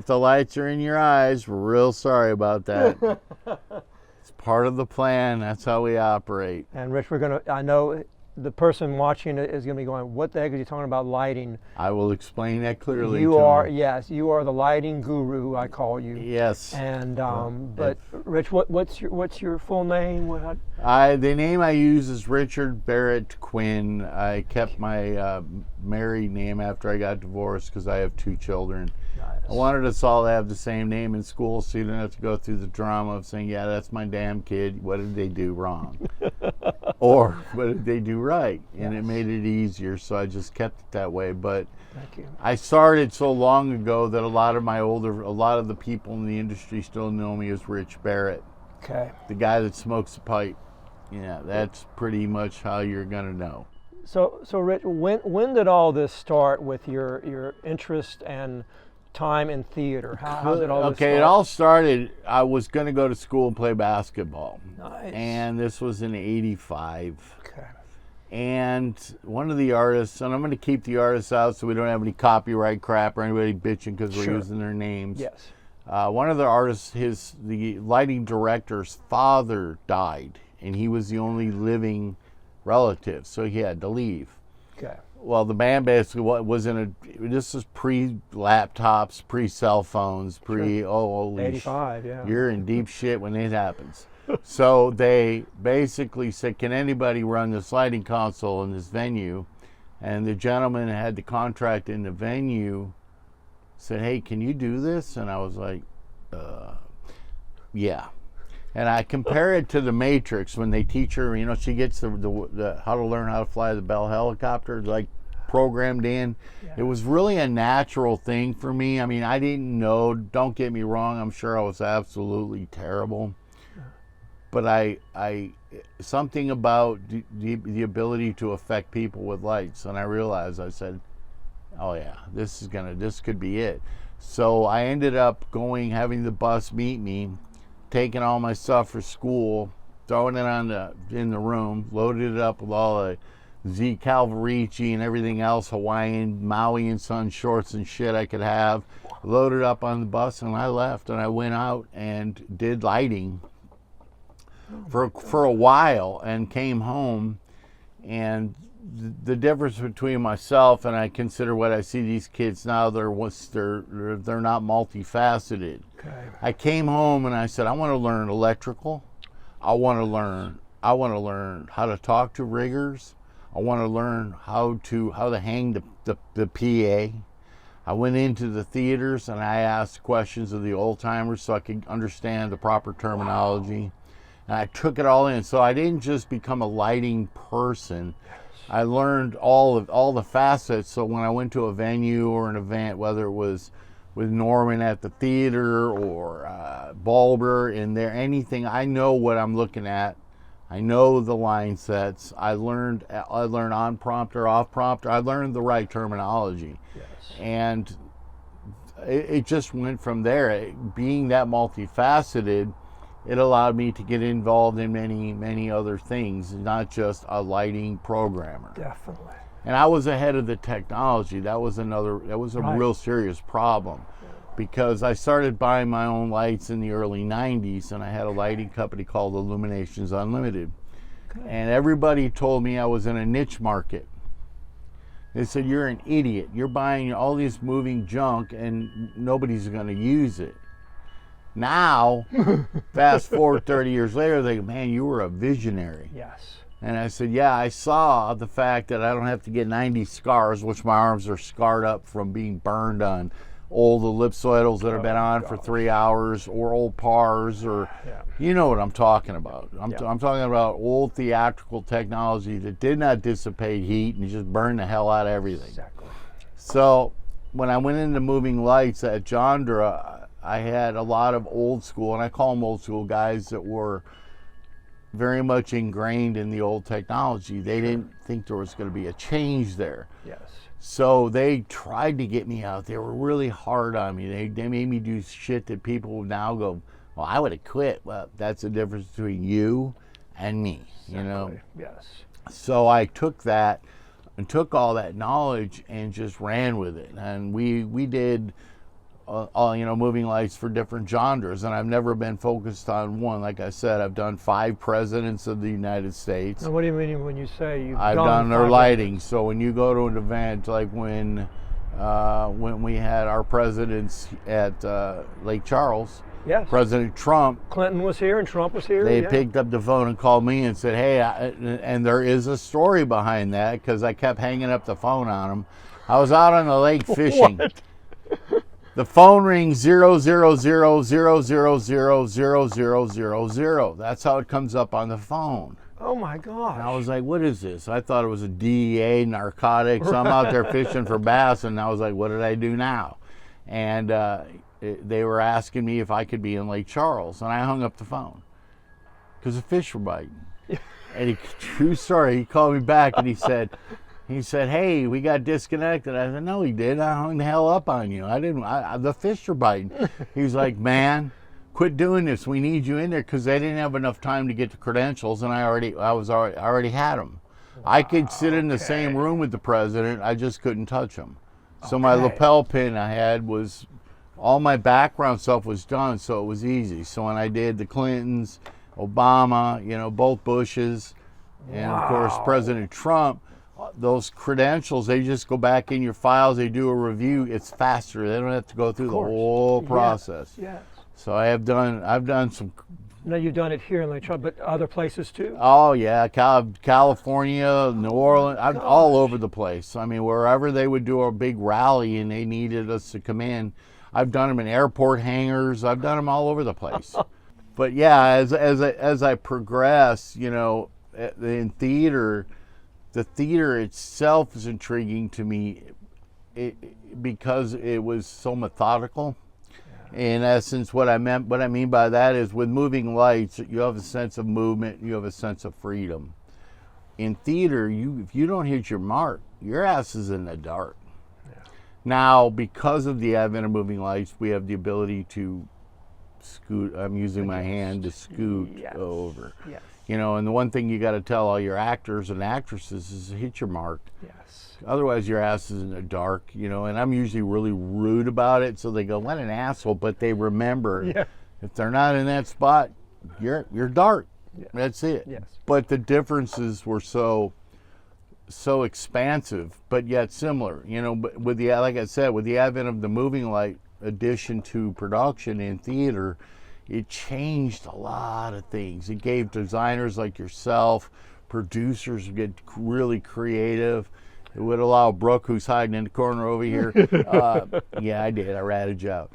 the lights are in your eyes, we're real sorry about that. It's part of the plan. That's how we operate. And Rich, I know the person watching it is going to be going, what the heck are you talking about lighting? I will explain that clearly. You are the lighting guru, I call you. Yes. And but Rich, what's your full name? The name I use is Richard Barrett Quinn. I kept my married name after I got divorced because I have 2 children. Nice. I wanted us all to have the same name in school so you don't have to go through the drama of saying, yeah, that's my damn kid. What did they do wrong? Or what did they do right? And it made it easier, so I just kept it that way. But thank you. I started so long ago that a lot of the people in the industry still know me as Rich Barrett. Okay. The guy that smokes a pipe. Yeah, that's pretty much how you're gonna know. So Rich, when did all this start with your interest and time in theater? How did all this start? It all started, I was going to go to school and play basketball. Nice. And this was in '85. Okay. And one of the artists, and I'm going to keep the artists out so we don't have any copyright crap or anybody bitching because we're using their names. Yes. One of the artists, the lighting director's father died, and he was the only living relative, so he had to leave. Okay. Well, the band basically this was pre-laptops, pre-cell phones, holy 85, yeah. You're in deep shit when it happens. So they basically said, can anybody run this lighting console in this venue? And the gentleman that had the contract in the venue said, hey, can you do this? And I was like, yeah. And I compare it to the Matrix when they teach her, she gets the how to learn how to fly the Bell helicopter, like programmed in. Yeah. It was really a natural thing for me. I mean, I didn't know, don't get me wrong, I'm sure I was absolutely terrible. But I something about the ability to affect people with lights, and I realized, I said, oh yeah, this could be it. So I ended up having the bus meet me, taking all my stuff for school, throwing it in the room, loaded it up with all the Z Calvarici and everything else, Hawaiian, Maui and Sun shorts and shit I could have, loaded up on the bus, and I left, and I went out and did lighting for a while, and came home. And the difference between myself and I consider what I see these kids now, they're not multifaceted. Okay. I came home and I said, I want to learn electrical. I want to learn how to talk to riggers. I want to learn how to hang the PA. I went into the theaters and I asked questions of the old timers so I could understand the proper terminology. Wow. And I took it all in. So I didn't just become a lighting person. I learned all the facets. So when I went to a venue or an event, whether it was with Norman at the theater or Bulber in there, anything, I know what I'm looking at. I know the line sets. I learned on prompter, off prompter. I learned the right terminology. Yes. And it just went from there. Being that multifaceted, it allowed me to get involved in many, many other things, not just a lighting programmer. Definitely. And I was ahead of the technology. That was a Right. real serious problem, because I started buying my own lights in the early 90s, and I had a lighting company called Illuminations Unlimited. Okay. And everybody told me I was in a niche market. They said, you're an idiot. You're buying all this moving junk and nobody's going to use it. Now, fast forward 30 years later, they go, man, you were a visionary. Yes. And I said, yeah, I saw the fact that I don't have to get 90 scars, which my arms are scarred up from being burned on old ellipsoidals that have been on for 3 hours, or old PARs, or you know what I'm talking about. I'm talking about old theatrical technology that did not dissipate heat and just burned the hell out of everything. Exactly. So when I went into moving lights at Jandra, I had a lot of old school, and I call them old school guys that were very much ingrained in the old technology. They didn't think there was going to be a change there. Yes. So they tried to get me out. They were really hard on me. They made me do shit that people would now go, well, I would have quit. Well, that's the difference between you and me, Exactly. you know? Yes. So I took that and took all that knowledge and just ran with it. And we did all moving lights for different genres, and I've never been focused on one. Like I said, I've done 5 presidents of the United States. Now, what do you mean when you say you've I've done their 5 lighting. So when you go to an event like when we had our presidents at Lake Charles, Yes. President Trump, Clinton was here and Trump was here. they yeah. picked up the phone and called me and said, hey, and there is a story behind that because I kept hanging up the phone on them. I was out on the lake fishing. What? The phone rings 00000000000. That's how it comes up on the phone. Oh my gosh. And I was like, what is this? I thought it was a DEA narcotics. So I'm out there fishing for bass, and I was like, what did I do now? And they were asking me if I could be in Lake Charles, and I hung up the phone because the fish were biting. And true story, he called me back and he said, hey, we got disconnected. I said, no, he did. I hung the hell up on you. I didn't. The fish are biting. He's like, man, quit doing this. We need you in there, because they didn't have enough time to get the credentials, and I already had them. Wow, I could sit in the same room with the president. I just couldn't touch him. So my lapel pin I had was, all my background stuff was done, so it was easy. So when I did the Clintons, Obama, both Bushes, and of course President Trump, those credentials, they just go back in your files, they do a review, it's faster. They don't have to go through the whole process. Yes. So I've done some. Now you've done it here in Lake Charles, but other places too? Oh yeah, California, New Orleans, all over the place. I mean, wherever they would do a big rally and they needed us to come in, I've done them in airport hangars. I've done them all over the place. But yeah, as I progress, in theater, the theater itself is intriguing to me because it was so methodical. In essence, what I mean by that is, with moving lights, you have a sense of movement, you have a sense of freedom. In theater, if you don't hit your mark, your ass is in the dark. Yeah. Now, because of the advent of moving lights, we have the ability to scoot. I'm using my hand to scoot over. Yes. And the one thing you got to tell all your actors and actresses is hit your mark. Yes. Otherwise, your ass is in the dark, and I'm usually really rude about it, so they go, what an asshole, but they remember, if they're not in that spot, you're dark. Yes. That's it. Yes. But the differences were so expansive, but yet similar, but like I said, with the advent of the moving light addition to production in theater, it changed a lot of things. It gave designers like yourself, producers to get really creative. It would allow Brooke, who's hiding in the corner over here, yeah, I did, I ratted you out,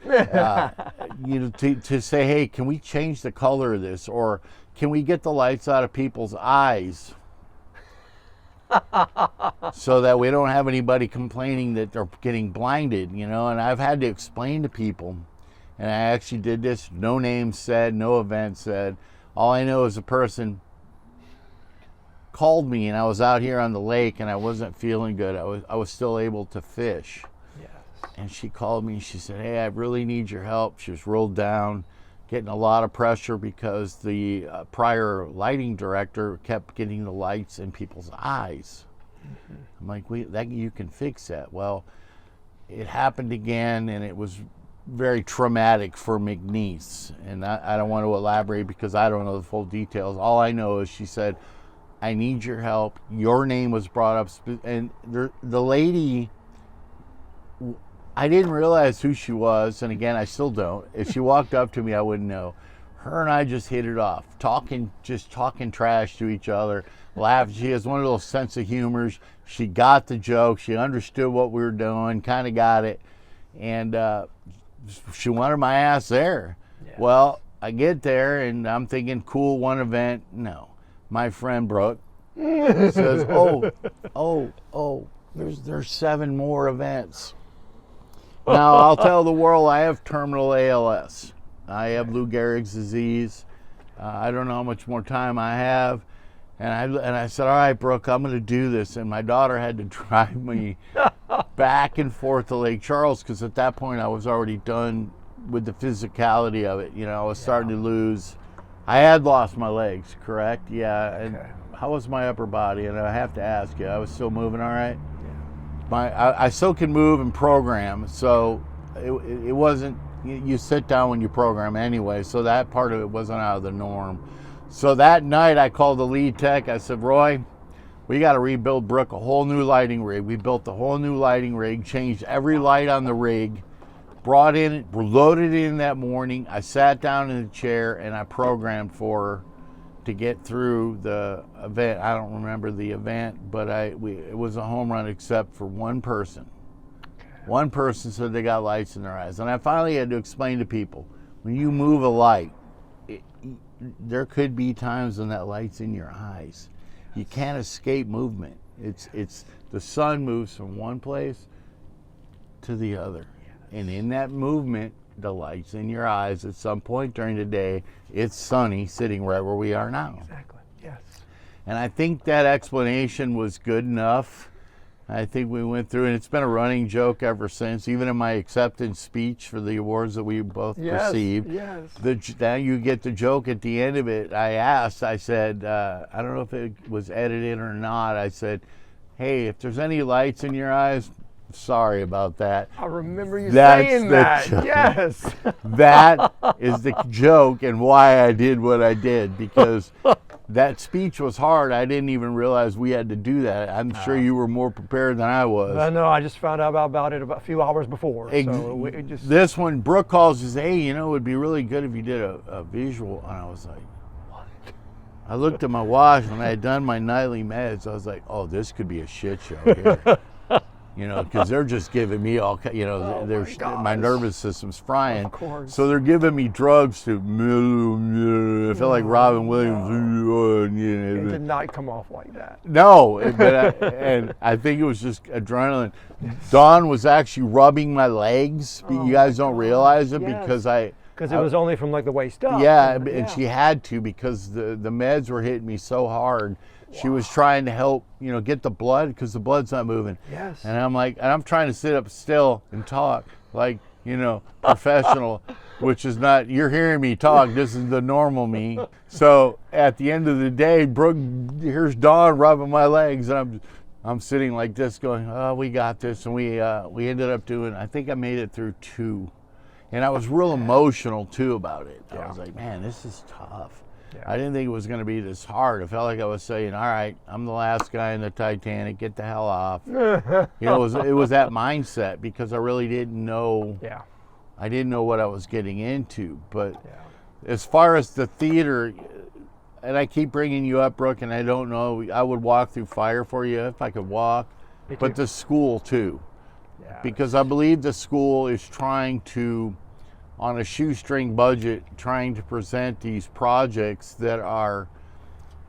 to say, hey, can we change the color of this? Or can we get the lights out of people's eyes so that we don't have anybody complaining that they're getting blinded, And I've had to explain to people, and I actually did this, no name said, no event said. All I know is a person called me, and I was out here on the lake and I wasn't feeling good. I was still able to fish. Yes. And she called me and she said, hey, I really need your help. She was rolled down, getting a lot of pressure because the prior lighting director kept getting the lights in people's eyes. Mm-hmm. I'm like, you can fix that. Well, it happened again, and it was very traumatic for McNeese. And I don't want to elaborate because I don't know the full details. All I know is she said, I need your help. Your name was brought up. And the lady, I didn't realize who she was. And again, I still don't. If she walked up to me, I wouldn't know. Her and I just hit it off, talking trash to each other, laughing. She has one of those sense of humors. She got the joke. She understood what we were doing, kind of got it. And she wanted my ass there. Yeah. Well, I get there and I'm thinking, cool, one event. No. My friend Brooke says, there's 7 more events. Now, I'll tell the world I have terminal ALS. I have Lou Gehrig's disease. I don't know how much more time I have. And I said, all right, Brooke, I'm going to do this. And my daughter had to drive me back and forth to Lake Charles, because at that point I was already done with the physicality of it. I was starting to lose. I had lost my legs, correct? Yeah. And how was my upper body? And I have to ask you, I was still moving all right? Yeah. I still can move and program. So it wasn't, you sit down when you program anyway, so that part of it wasn't out of the norm. So that night I called the lead tech. I said, Roy, we got to rebuild Brooke a whole new lighting rig. We built the whole new lighting rig, changed every light on the rig, brought in, loaded it in that morning. I sat down in the chair and I programmed for her to get through the event. I don't remember the event, but it was a home run except for one person. One person said they got lights in their eyes. And I finally had to explain to people, when you move a light, there could be times when that light's in your eyes. You can't escape movement. It's the sun moves from one place to the other. And in that movement, the light's in your eyes. At some point during the day, it's sunny sitting right where we are now. Exactly, yes. And I think that explanation was good enough. I think we went through, and it's been a running joke ever since, even in my acceptance speech for the awards that we both received. Yes. Now you get the joke at the end of it. I said, I don't know if it was edited or not. I said, hey, if there's any lights in your eyes, sorry about that. I remember you saying that. Yes. That is the joke and why I did what I did, because that speech was hard. I didn't even realize we had to do that. I'm sure you were more prepared than I was. No, I just found out about it about a few hours before. This one, Brooke calls and says, hey, it would be really good if you did a visual. And I was like, what? I looked at my watch and I had done my nightly meds. I was like, oh, this could be a shit show here. Because they're just giving me all, my nervous system's frying. Of course. So they're giving me drugs to, I feel like Robin Williams. It did not come off like that. No, and I think it was just adrenaline. Dawn was actually rubbing my legs. You guys don't realize it because it was only from like the waist up. Yeah, and she had to, because the meds were hitting me so hard. She was trying to help, get the blood, because the blood's not moving. Yes. And I'm trying to sit up still and talk like, professional, which is not, you're hearing me talk. This is the normal me. So at the end of the day, Brooke, here's Dawn rubbing my legs, and I'm sitting like this going, oh, we got this. And we ended up doing, I think I made it through 2. And I was real emotional too about it. I was like, man, this is tough. Yeah. I didn't think it was going to be this hard. I felt like I was saying, all right, I'm the last guy in the Titanic, get the hell off. It was that mindset, because I really didn't know. Yeah. I didn't know what I was getting into. But as far as the theater, and I keep bringing you up, Brooke, and I don't know, I would walk through fire for you if I could walk. But the school too. Yeah. Because I believe the school is trying to, on a shoestring budget, trying to present these projects that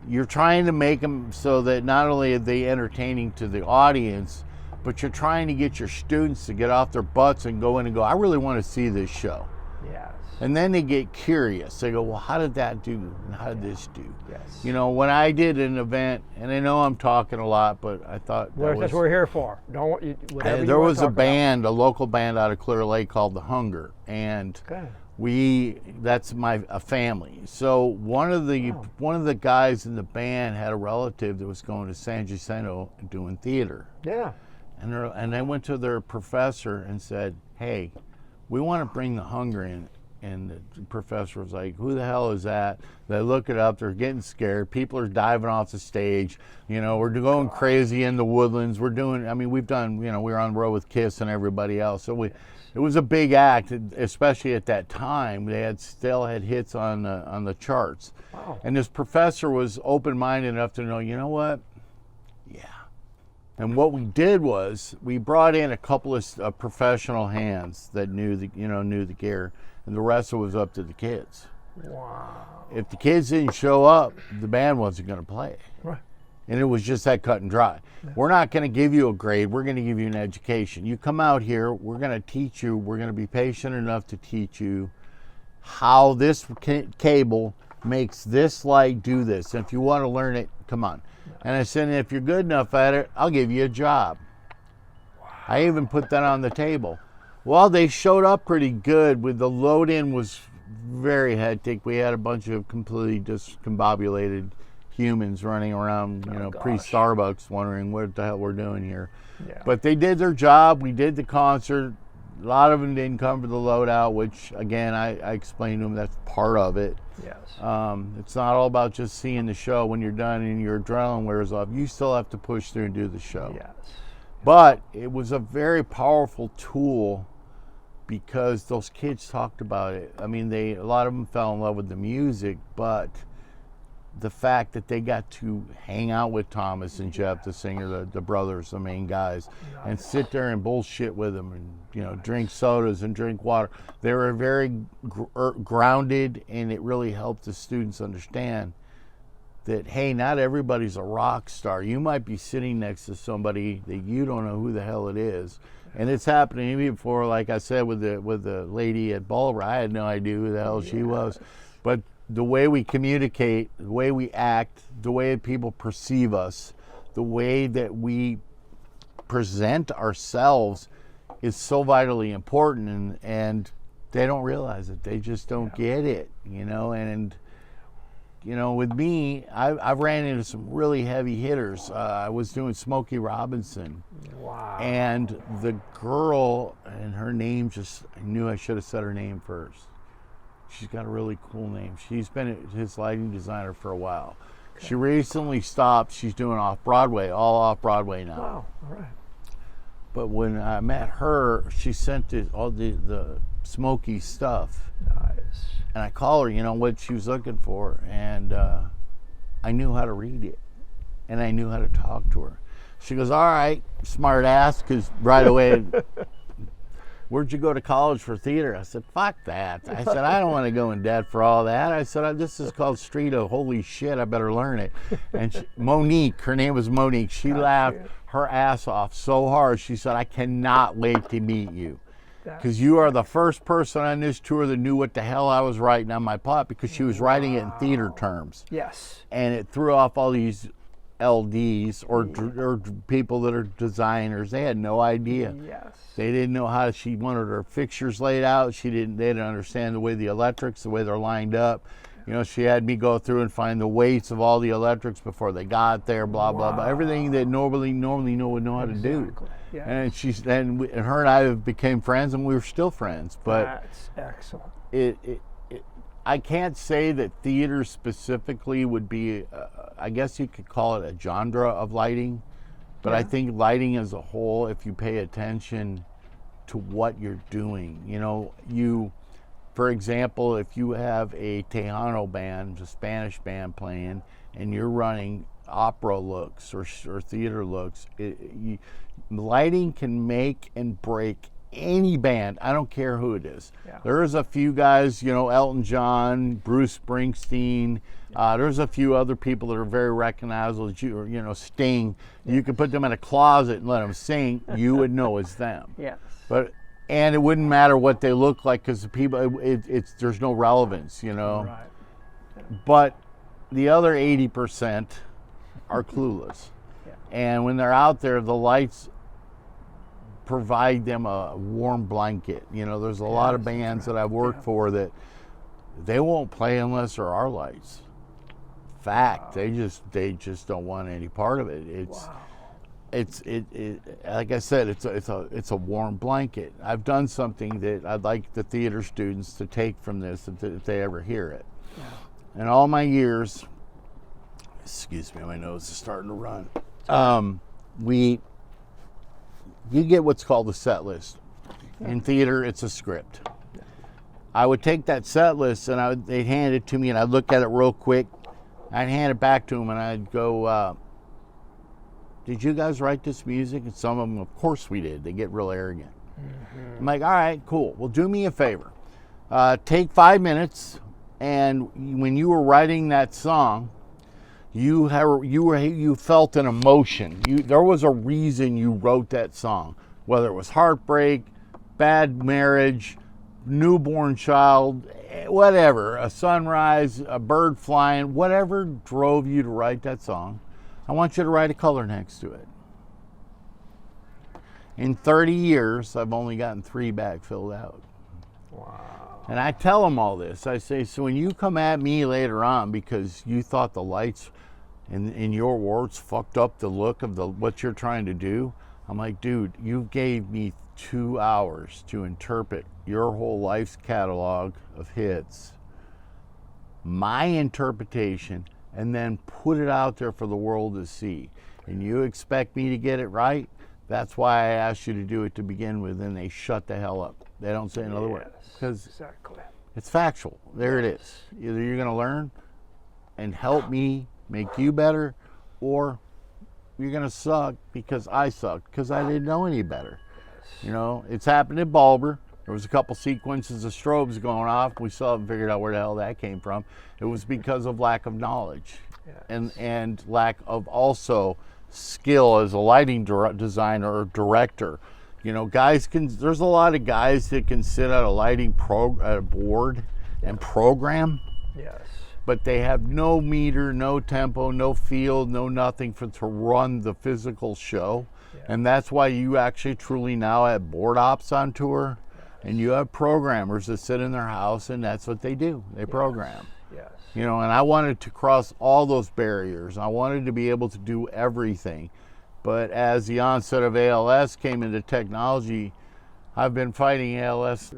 you're trying to make them so that not only are they entertaining to the audience, but you're trying to get your students to get off their butts and go in and go, I really want to see this show. Yes. And then they get curious. They go, well, how did that do? And how did this do? Yes. When I did an event, and I know I'm talking a lot, but I thought that's what we're here for. There was a band, a local band out of Clear Lake called The Hunger, and that's a family. So one of the guys in the band had a relative that was going to San Jacinto doing theater. Yeah. And they went to their professor and said, hey, we want to bring The Hunger in. And the professor was like, who the hell is that? They look it up. They're getting scared. People are diving off the stage. We're going crazy in the woodlands. We've done, we were on the road with Kiss and everybody else. So it was a big act, especially at that time. They still had hits on the charts. Wow. And this professor was open-minded enough to know, you know what? Yeah. And what we did was we brought in a couple of professional hands that knew the gear. And the rest of it was up to the kids. Wow. If the kids didn't show up, the band wasn't going to play. Right. And it was just that cut and dry. Yeah. We're not going to give you a grade. We're going to give you an education. You come out here, we're going to teach you. We're going to be patient enough to teach you how this cable makes this light do this. And if you want to learn it, come on. And I said, if you're good enough at it, I'll give you a job. Wow. I even put that on the table. Well, they showed up pretty good. With the load-in was very hectic. We had a bunch of completely discombobulated humans running around, pre-Starbucks, wondering what the hell we're doing here. Yeah. But they did their job. We did the concert. a lot of them didn't come for the loadout, which again I explained to them that's part of it. Yes. It's not all about just seeing the show when you're done and your adrenaline wears off. You still have to push through and do the show. Yes. But it was a very powerful tool because those kids talked about it. I mean, a lot of them fell in love with the music, but the fact that they got to hang out with Thomas and Jeff, the singer, the brothers, the main guys, and sit there and bullshit with them and, drink sodas and drink water. They were very grounded, and it really helped the students understand that, hey, not everybody's a rock star. You might be sitting next to somebody that you don't know who the hell it is. And it's happening to me before, like I said, with the lady at Bulwer. I had no idea who the hell she was. But the way we communicate, the way we act, the way people perceive us, the way that we present ourselves is so vitally important, and they don't realize it. They just don't get it, and with me, I've ran into some really heavy hitters. I was doing Smokey Robinson. Wow. And the girl, and her name I knew I should have said her name first. She's got a really cool name. She's been his lighting designer for a while. Okay. She recently stopped. She's doing off-Broadway, all off-Broadway now. Wow, all right. But when I met her, she sent all the Smokey stuff. Nice. And I called her, what she was looking for, and I knew how to read it, and I knew how to talk to her. She goes, all right, smart ass, because right away, where'd you go to college for theater? I said, fuck that. I said, I don't want to go in debt for all that. I said, this is called Street of Holy Shit. I better learn it. And Monique, her name was Monique. She laughed her ass off so hard. She said, I cannot wait to meet you. Because you are the first person on this tour that knew what the hell I was writing on my plot, because she was writing it in theater terms. Yes. And it threw off all these LDs or people that are designers. They had no idea. Yes. They didn't know how she wanted her fixtures laid out. They didn't understand the way the electrics, the way they're lined up. She had me go through and find the weights of all the electrics before they got there, blah, blah, blah. Everything that normally would know how to do. Yes. And her and I became friends, and we were still friends. But that's excellent. I can't say that theater specifically would be, I guess you could call it a genre of lighting, but I think lighting as a whole, if you pay attention to what you're doing, for example, if you have a Tejano band, a Spanish band playing, and you're running opera looks or theater looks, lighting can make and break any band. I don't care who it is. Yeah. There's a few guys, Elton John, Bruce Springsteen. There's a few other people that are very recognizable. Sting. Yes. You could put them in a closet and let them sing. You would know it's them. Yes. And it wouldn't matter what they look like, because the people, there's no relevance, Right. But the other 80% are clueless. Yeah. And when they're out there, the lights provide them a warm blanket. There's a lot of bands that I've worked for that they won't play unless there are lights. Fact, they just don't want any part of it. It's like I said, it's a warm blanket. I've done something that I'd like the theater students to take from this if they ever hear it. Yeah. In all my years, excuse me, my nose is starting to run. You get what's called a set list. In theater, it's a script. I would take that set list and they'd hand it to me, and I'd look at it real quick. I'd hand it back to them, and I'd go, did you guys write this music? And some of them, of course we did. They get real arrogant. Mm-hmm. I'm like, all right, cool. Well, do me a favor. Take 5 minutes, and when you were writing that song, you felt an emotion. There was a reason you wrote that song, whether it was heartbreak, bad marriage, newborn child, whatever, a sunrise, a bird flying, whatever drove you to write that song. I want you to write a color next to it. In 30 years, I've only gotten 3 back filled out. Wow. And I tell them all this. I say, so when you come at me later on because you thought the lights in your words fucked up the look of what you're trying to do, I'm like, dude, you gave me 2 hours to interpret your whole life's catalog of hits, my interpretation, and then put it out there for the world to see. And you expect me to get it right? That's why I asked you to do it to begin with, and they shut the hell up. They don't say another word. Because exactly. It's factual. There it is. Either you're going to learn and help me make you better, or you're going to suck because I sucked, because I didn't know any better. You know, it's happened at Balber. There was a couple sequences of strobes going off. We still haven't figured out where the hell that came from. It was because of lack of knowledge, and lack of also skill as a lighting designer or director. You know, there's a lot of guys that can sit at a lighting board and program. Yes. But they have no meter, no tempo, no field, no nothing to run the physical show. Yeah. And that's why you actually truly now have board ops on tour, and you have programmers that sit in their house, and that's what they do. They program. Yes. You know, and I wanted to cross all those barriers. I wanted to be able to do everything. But as the onset of ALS came into technology, I've been fighting ALS.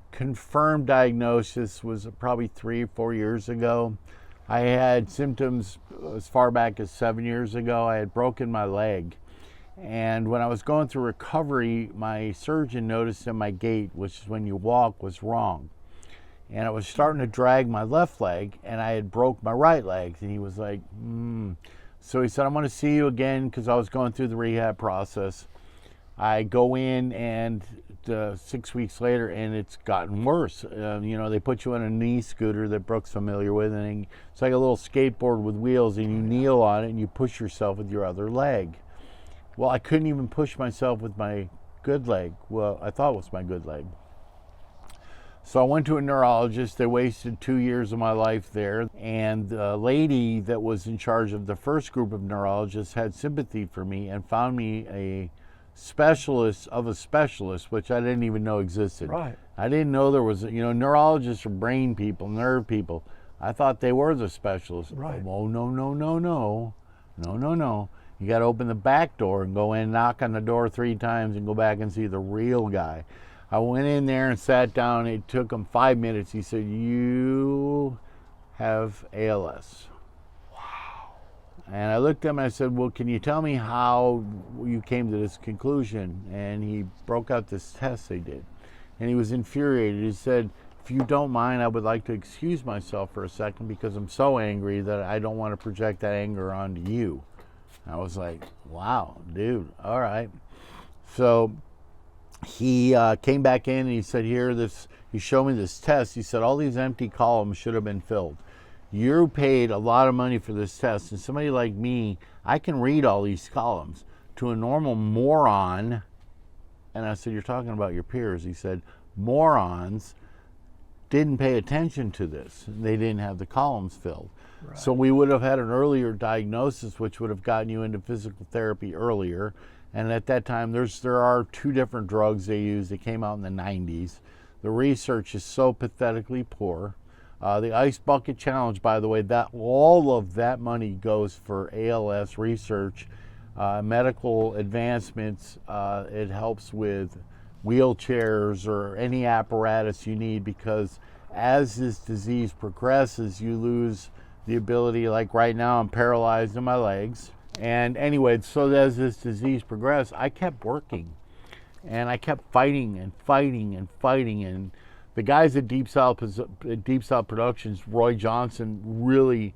Confirmed diagnosis was probably 3 or 4 years ago. I had symptoms as far back as 7 years ago. I had broken my leg. And when I was going through recovery, my surgeon noticed that my gait, which is when you walk, was wrong. And I was starting to drag my left leg, and I had broke my right leg. And he was like, So he said, I'm going to see you again, because I was going through the rehab process. I go in, and 6 weeks later, and it's gotten worse. You know, they put you on a knee scooter that Brooke's familiar with, and it's like a little skateboard with wheels, and you kneel on it, and you push yourself with your other leg. Well, I couldn't even push myself with my good leg. Well, I thought it was my good leg. So I went to a neurologist. They wasted 2 years of my life there. And the lady that was in charge of the first group of neurologists had sympathy for me and found me a specialist of a specialist, which I didn't even know existed. Right. I didn't know there was, you know, neurologists are brain people, nerve people. I thought they were the specialists. Right. Oh, no. You got to open the back door and go in, knock on the door 3 times, and go back and see the real guy. I went in there and sat down. It took him 5 minutes. He said, "You have ALS." Wow. And I looked at him and I said, "Well, can you tell me how you came to this conclusion?" And he broke out this test they did. And he was infuriated. He said, "If you don't mind, I would like to excuse myself for a second, because I'm so angry that I don't want to project that anger onto you." I was like, wow, dude, all right. So he came back in and he said, he showed me this test. He said, all these empty columns should have been filled. You paid a lot of money for this test, and somebody like me, I can read all these columns. To a normal moron, and I said, you're talking about your peers. He said, morons didn't pay attention to this. They didn't have the columns filled. Right. So we would have had an earlier diagnosis, which would have gotten you into physical therapy earlier. And at that time, there are 2 different drugs they use. They came out in the 90s. The research is so pathetically poor. The Ice Bucket Challenge, by the way, all of that money goes for ALS research, medical advancements. It helps with wheelchairs or any apparatus you need, because as this disease progresses, you lose the ability. Like right now, I'm paralyzed in my legs. And anyway, so as this disease progressed, I kept working, and I kept fighting. And the guys at Deep South Productions, Roy Johnson, really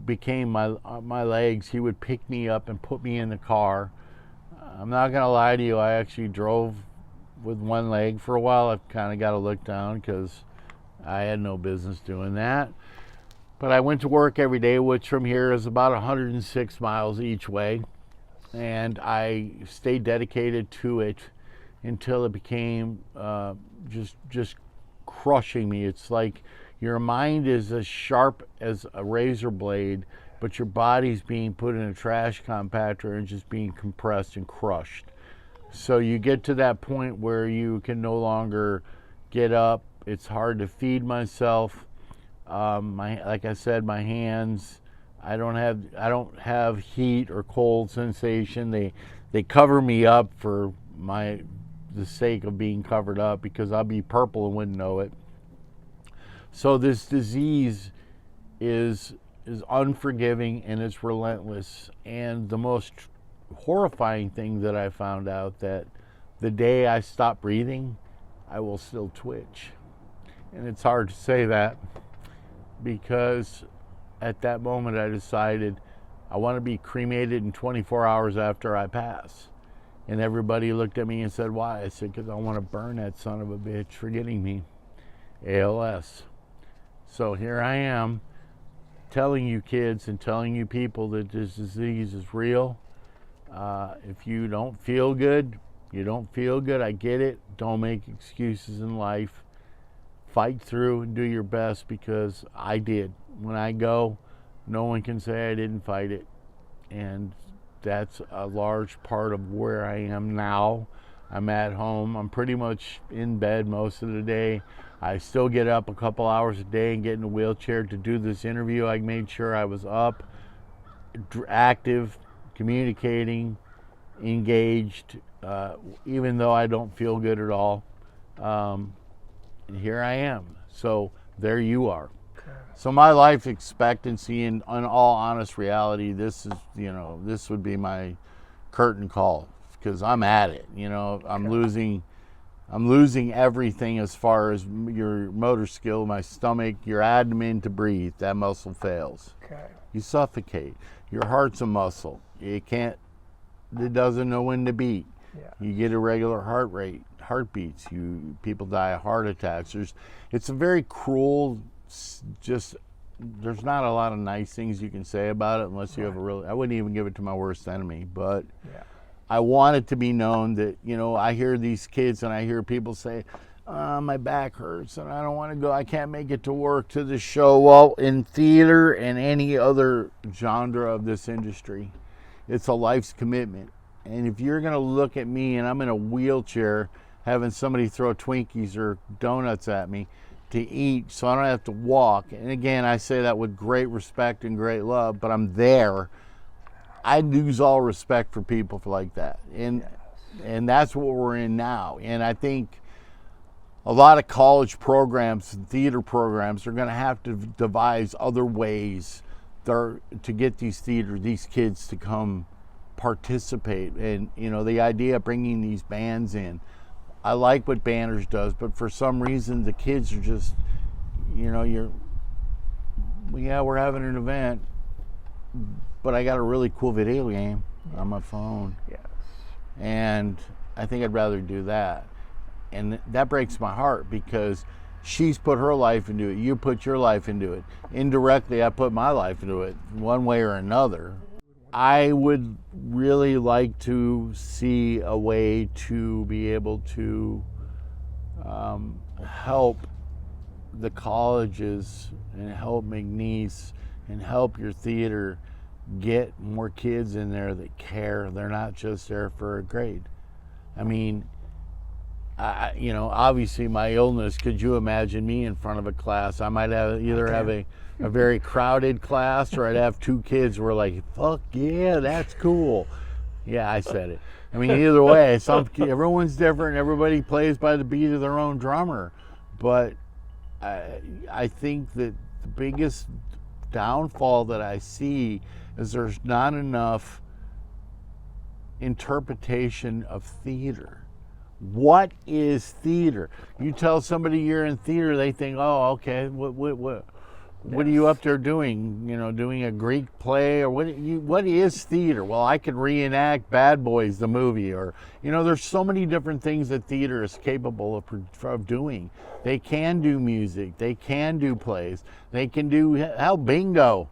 became my legs. He would pick me up and put me in the car. I'm not gonna lie to you, I actually drove with one leg for a while. I've kind of got to look down, because I had no business doing that. But I went to work every day, which from here is about 106 miles each way. And I stayed dedicated to it until it became just crushing me. It's like your mind is as sharp as a razor blade, but your body's being put in a trash compactor and just being compressed and crushed. So you get to that point where you can no longer get up. It's hard to feed myself. Like I said, my hands, I don't have heat or cold sensation. They cover me up for the sake of being covered up, because I'll be purple and wouldn't know it. So this disease is unforgiving and it's relentless. And the most horrifying thing that I found out, that the day I stop breathing, I will still twitch. And it's hard to say that, because at that moment I decided I want to be cremated in 24 hours after I pass. And everybody looked at me and said, why? I said, because I want to burn that son of a bitch for getting me ALS. So here I am telling you kids and telling you people that this disease is real. If you don't feel good, you don't feel good. I get it. Don't make excuses in life. Fight through and do your best, because I did. When I go, no one can say I didn't fight it. And that's a large part of where I am now. I'm at home. I'm pretty much in bed most of the day. I still get up a couple hours a day and get in a wheelchair to do this interview. I made sure I was up, active, communicating, engaged, even though I don't feel good at all. And here I am. So there you are. So my life expectancy, in all honest reality, this is, this would be my curtain call, because I'm at it. I'm losing everything as far as your motor skill, my stomach, your abdomen to breathe. That muscle fails. Okay. You suffocate. Your heart's a muscle. It doesn't know when to beat. Yeah. You get irregular heart rate, heartbeats. People die of heart attacks. It's a very cruel. There's not a lot of nice things you can say about it unless you have I wouldn't even give it to my worst enemy, but yeah. I want it to be known that, I hear these kids and I hear people say, my back hurts and I don't want to go, I can't make it to work, to the show. Well, in theater and any other genre of this industry, it's a life's commitment. And if you're going to look at me and I'm in a wheelchair having somebody throw Twinkies or donuts at me to eat so I don't have to walk, and again, I say that with great respect and great love, but I'm there, I lose all respect for people like that. And that's what we're in now. And I think a lot of college programs and theater programs are going to have to devise other ways to get these kids to come participate. And the idea of bringing these bands in, I like what Banners does, but for some reason the kids are just, we're having an event, but I got a really cool video game on my phone. Yes. And I think I'd rather do that. And that breaks my heart, because she's put her life into it. You put your life into it. Indirectly, I put my life into it, one way or another. I would really like to see a way to be able to help the colleges and help McNeese and help your theater get more kids in there that care. They're not just there for a grade. I mean, obviously my illness, could you imagine me in front of a class? I might have a very crowded class, or I'd have two kids who were like, fuck yeah, that's cool. Yeah, I said it. I mean, either way, everyone's different. Everybody plays by the beat of their own drummer. But I think that the biggest downfall that I see is there's not enough interpretation of theater. What is theater? You tell somebody you're in theater, they think, oh, okay, what are you up there doing? Doing a Greek play, or what is theater? Well, I could reenact Bad Boys, the movie, or there's so many different things that theater is capable of doing. They can do music, they can do plays, they can do bingo.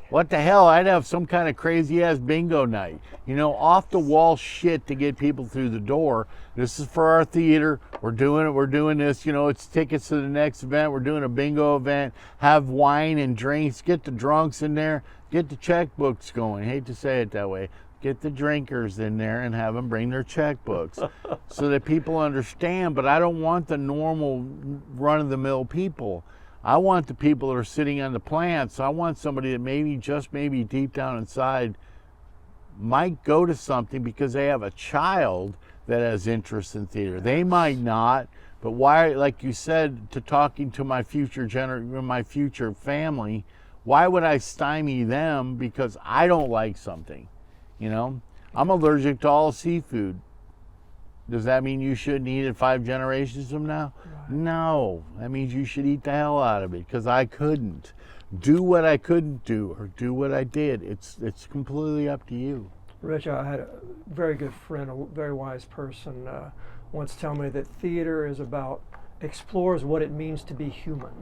What the hell? I'd have some kind of crazy ass bingo night. Off the wall shit to get people through the door. This is for our theater. We're doing it. We're doing this. It's tickets to the next event. We're doing a bingo event. Have wine and drinks. Get the drunks in there. Get the checkbooks going. I hate to say it that way. Get the drinkers in there and have them bring their checkbooks so that people understand. But I don't want the normal run-of-the-mill people. I want the people that are sitting on the plants. I want somebody that maybe deep down inside might go to something because they have a child that has interest in theater. They might not, but why, like you said, to talking to my future my future family, why would I stymie them because I don't like something? You know, I'm allergic to all seafood. Does that mean you shouldn't eat it 5 generations from now? Right. No, that means you should eat the hell out of it because I couldn't do what I couldn't do or do what I did. It's completely up to you. Rich, I had a very good friend, a very wise person, once tell me that theater explores what it means to be human.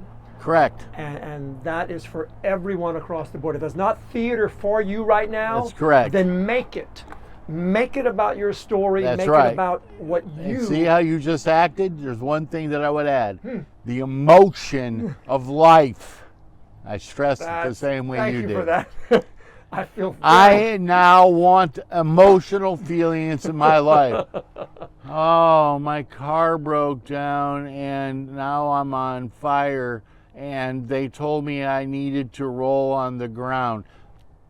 Correct. And that is for everyone across the board. If there's not theater for you right now, that's correct. Then make it. Make it about your story. That's make right. it about what you... And see how you just acted? There's one thing that I would add. The emotion of life. I stressed it the same way you did. Thank you for that. I feel... I now want emotional feelings in my life. Oh, my car broke down and now I'm on fire and they told me I needed to roll on the ground.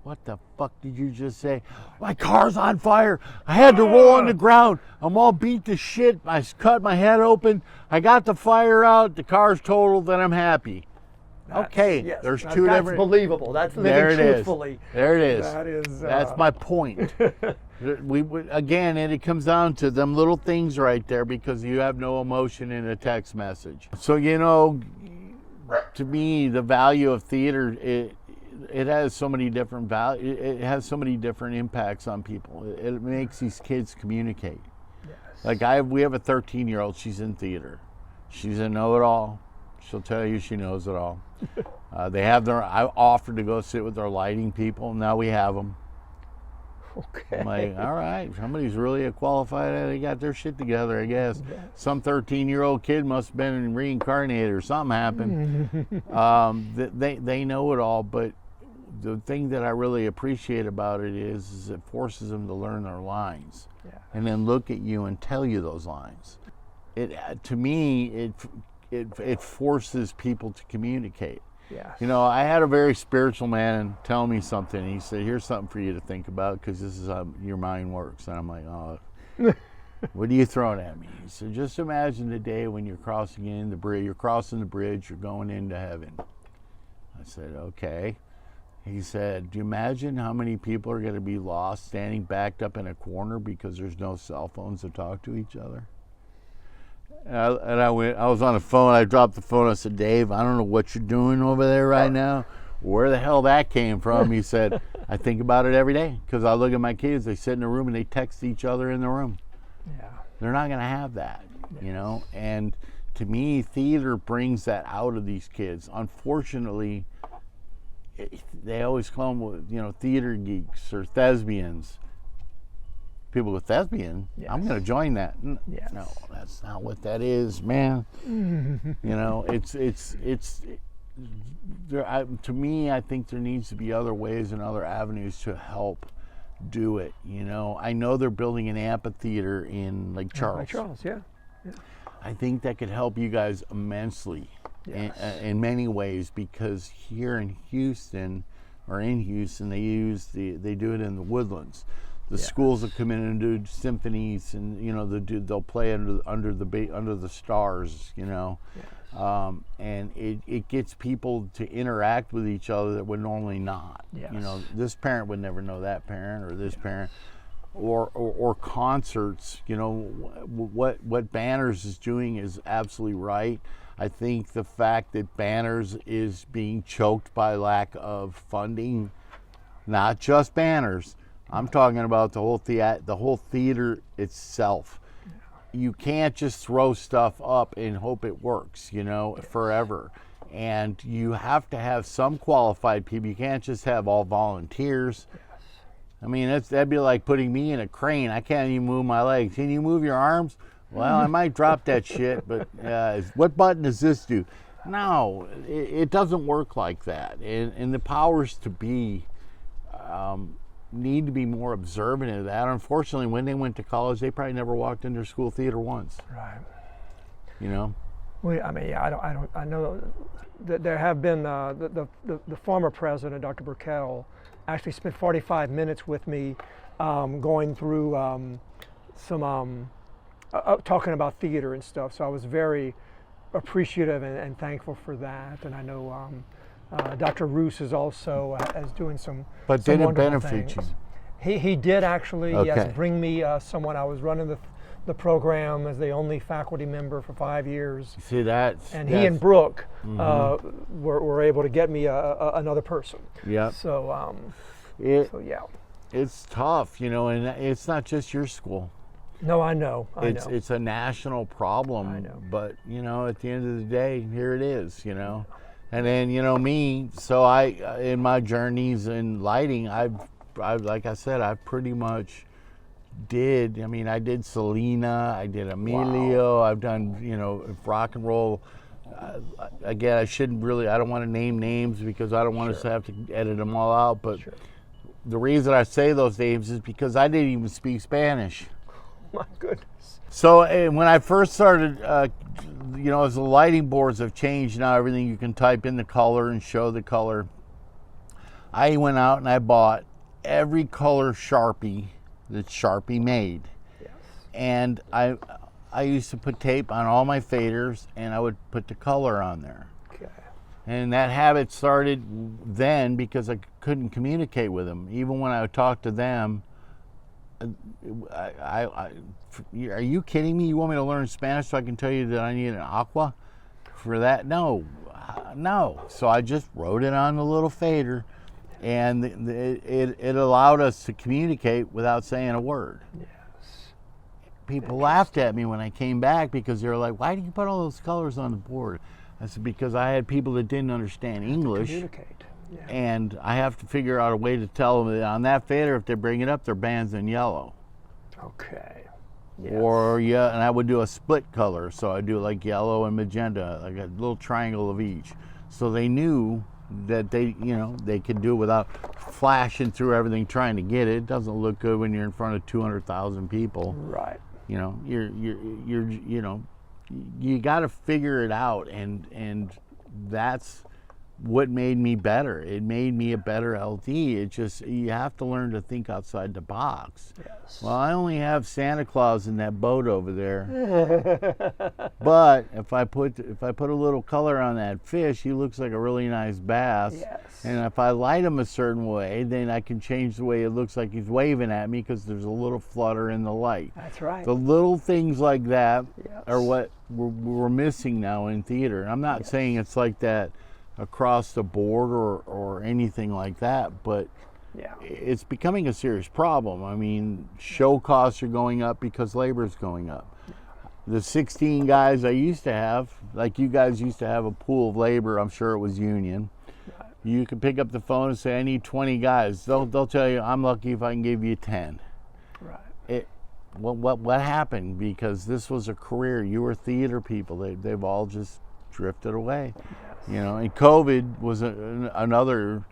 What the fuck did you just say? My car's on fire. I had to roll on the ground. I'm all beat to shit. I cut my head open. I got the fire out. The car's totaled. Then I'm happy. Okay, yes, there's two different... That's believable. That's living truthfully. There it is. That is... That's my point. Again, and it comes down to them little things right there because you have no emotion in a text message. So, you know, to me, the value of theater, it has so many different it has so many different impacts on people. It makes these kids communicate. Yes. Like we have a 13-year-old. She's in theater. She's a know-it-all. She'll tell you she knows it all. I offered to go sit with our lighting people. Now we have them. Okay. I'm like, all right, somebody's really qualified. They got their shit together, I guess. Yes. Some 13-year-old kid must have been reincarnated or something happened. They know it all, but the thing that I really appreciate about it is it forces them to learn their lines, and then look at you and tell you those lines. To me, it forces people to communicate. Yes. You know, I had a very spiritual man tell me something. He said, "Here's something for you to think about because this is how your mind works." And I'm like, "Oh, what are you throwing at me?" He said, "Just imagine the day when you're crossing the bridge. You're crossing the bridge. You're going into heaven." I said, "Okay." He said, "Do you imagine how many people are going to be lost, standing backed up in a corner because there's no cell phones to talk to each other?" And I was on the phone. I dropped the phone. I said, "Dave, I don't know what you're doing over there right now. Where the hell that came from?" He said, "I think about it every day because I look at my kids. They sit in a room and they text each other in the room. Yeah, they're not going to have that, you know." And to me, theater brings that out of these kids. Unfortunately, they always call them, you know, theater geeks or thespians. People go, thespian? Yes. I'm going to join that. Yes. No, that's not what that is, man. You know, to me, I think there needs to be other ways and other avenues to help do it. You know, I know they're building an amphitheater in Lake Charles. Lake Charles, yeah. I think that could help you guys immensely. Yes. In many ways, because here in Houston, they do it in the Woodlands. The schools will come in and do symphonies, and you know they'll play under the stars, you know, and it gets people to interact with each other that would normally not. Yes. You know, this parent would never know that parent, or this parent, or concerts. You know, what Banners is doing is absolutely right. I think the fact that Banners is being choked by lack of funding, not just Banners. I'm talking about the whole theater itself. You can't just throw stuff up and hope it works, you know, forever. And you have to have some qualified people. You can't just have all volunteers. I mean, that'd be like putting me in a crane. I can't even move my legs. Can you move your arms? Well, I might drop that shit, but what button does this do? No, it doesn't work like that. And the powers to be need to be more observant of that. Unfortunately, when they went to college, they probably never walked in their school theater once. Right. You know. Well, I mean, yeah, I know that there have been the former president, Dr. Burkell, actually spent 45 minutes with me, going through some talking about theater and stuff. So I was very appreciative and thankful for that. And I know Dr. Roos is also is doing some. But some did it wonderful benefit things. you? He did actually, Okay. yes, bring me someone. I was running the program as the only faculty member for 5 years. See, that's... And he and Brooke Mm-hmm. were able to get me another person. Yep. So, It, yeah. it's tough, you know, and it's not just your school. No, I know. It's a national problem. I know. But, you know, at the end of the day, here it is, you know. And then, you know, me, so in my journeys in lighting, I've like I said, I pretty much did. I mean, I did Selena, I did Emilio, I've done, you know, rock and roll. Again, I don't want to name names because I don't want us to have to edit them all out. But the reason I say those names is because I didn't even speak Spanish. My goodness. So when I first started, you know, as the lighting boards have changed now, everything you can type in the color and show the color. I went out and I bought every color Sharpie that Sharpie made. Yes. And I used to put tape on all my faders and I would put the color on there. Okay. And that habit started then because I couldn't communicate with them. Even when I would talk to them, are you kidding me? You want me to learn Spanish so I can tell you that I need an aqua for that? No. So I just wrote it on the little fader, and it allowed us to communicate without saying a word. Yes. People laughed at me when I came back because they were like, "Why do you put all those colors on the board?" I said, "Because I had people that didn't understand English. Communicate. Yeah. And I have to figure out a way to tell them that on that fader, if they bring it up, their band's in yellow." Okay. Yes. Or and I would do a split color, so I'd do like yellow and magenta, like a little triangle of each. So they knew that they could do it without flashing through everything trying to get it. It doesn't look good when you're in front of 200,000 people. Right. You know, you got to figure it out, and that's what made me better. It made me a better LD. It just, you have to learn to think outside the box. Yes. Well, I only have Santa Claus in that boat over there. But if I put a little color on that fish, he looks like a really nice bass. Yes. And if I light him a certain way, then I can change the way it looks like he's waving at me because there's a little flutter in the light. That's right. The little things like that Yes. are what we're missing now in theater. I'm not saying it's like that across the board or anything like that, but Yeah. it's becoming a serious problem. I mean, show costs are going up because labor's going up. The 16 guys I used to have, like you guys used to have a pool of labor, I'm sure it was union. Right. You could pick up the phone and say, "I need 20 guys." They'll tell you, "I'm lucky if I can give you 10. Right. What happened? Because this was a career. You were theater people. They've all just drifted away. Yes. You know, and COVID was another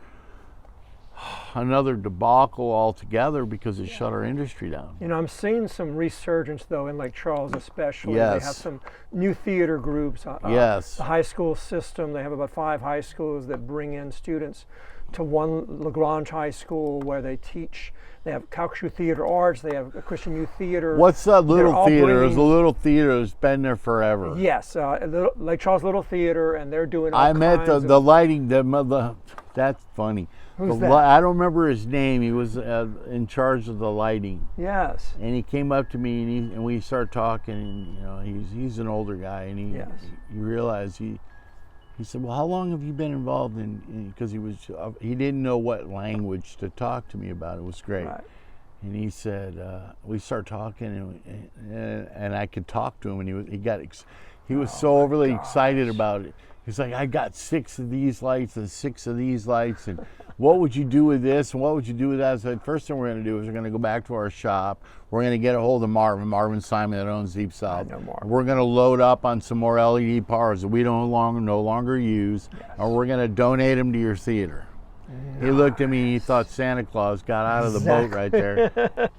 debacle altogether because it shut our industry down. You know, I'm seeing some resurgence though in Lake Charles, especially. Yes. They have some new theater groups. Yes. The high school system. They have about 5 high schools that bring in students to one LaGrange High School where they teach. They have Calcasieu Theater Arts. They have a Christian Youth Theater. What's that They're little all theater? bringing- There's a little theater that's been there forever. Yes, Lake Charles Little Theater, and they're doing all I met kinds the of, lighting. That's funny. Who's that? I don't remember his name. He was in charge of the lighting, Yes. and he came up to me and we started talking. And, you know, he's an older guy, and he realized he said, "Well, how long have you been involved in?" Because he didn't know what language to talk to me about. It was great. Right. And he said, we started talking, and I could talk to him, and he was so overly excited about it. He's like, "I got 6 of these lights and 6 of these lights, and what would you do with this, and what would you do with that?" I said, "First thing we're going to do is we're going to go back to our shop. We're going to get a hold of Marvin Simon that owns Deep South. I know Marvin. We're going to load up on some more LED powers that we no longer use, and we're going to donate them to your theater." He looked at me and he thought Santa Claus got out of the boat right there.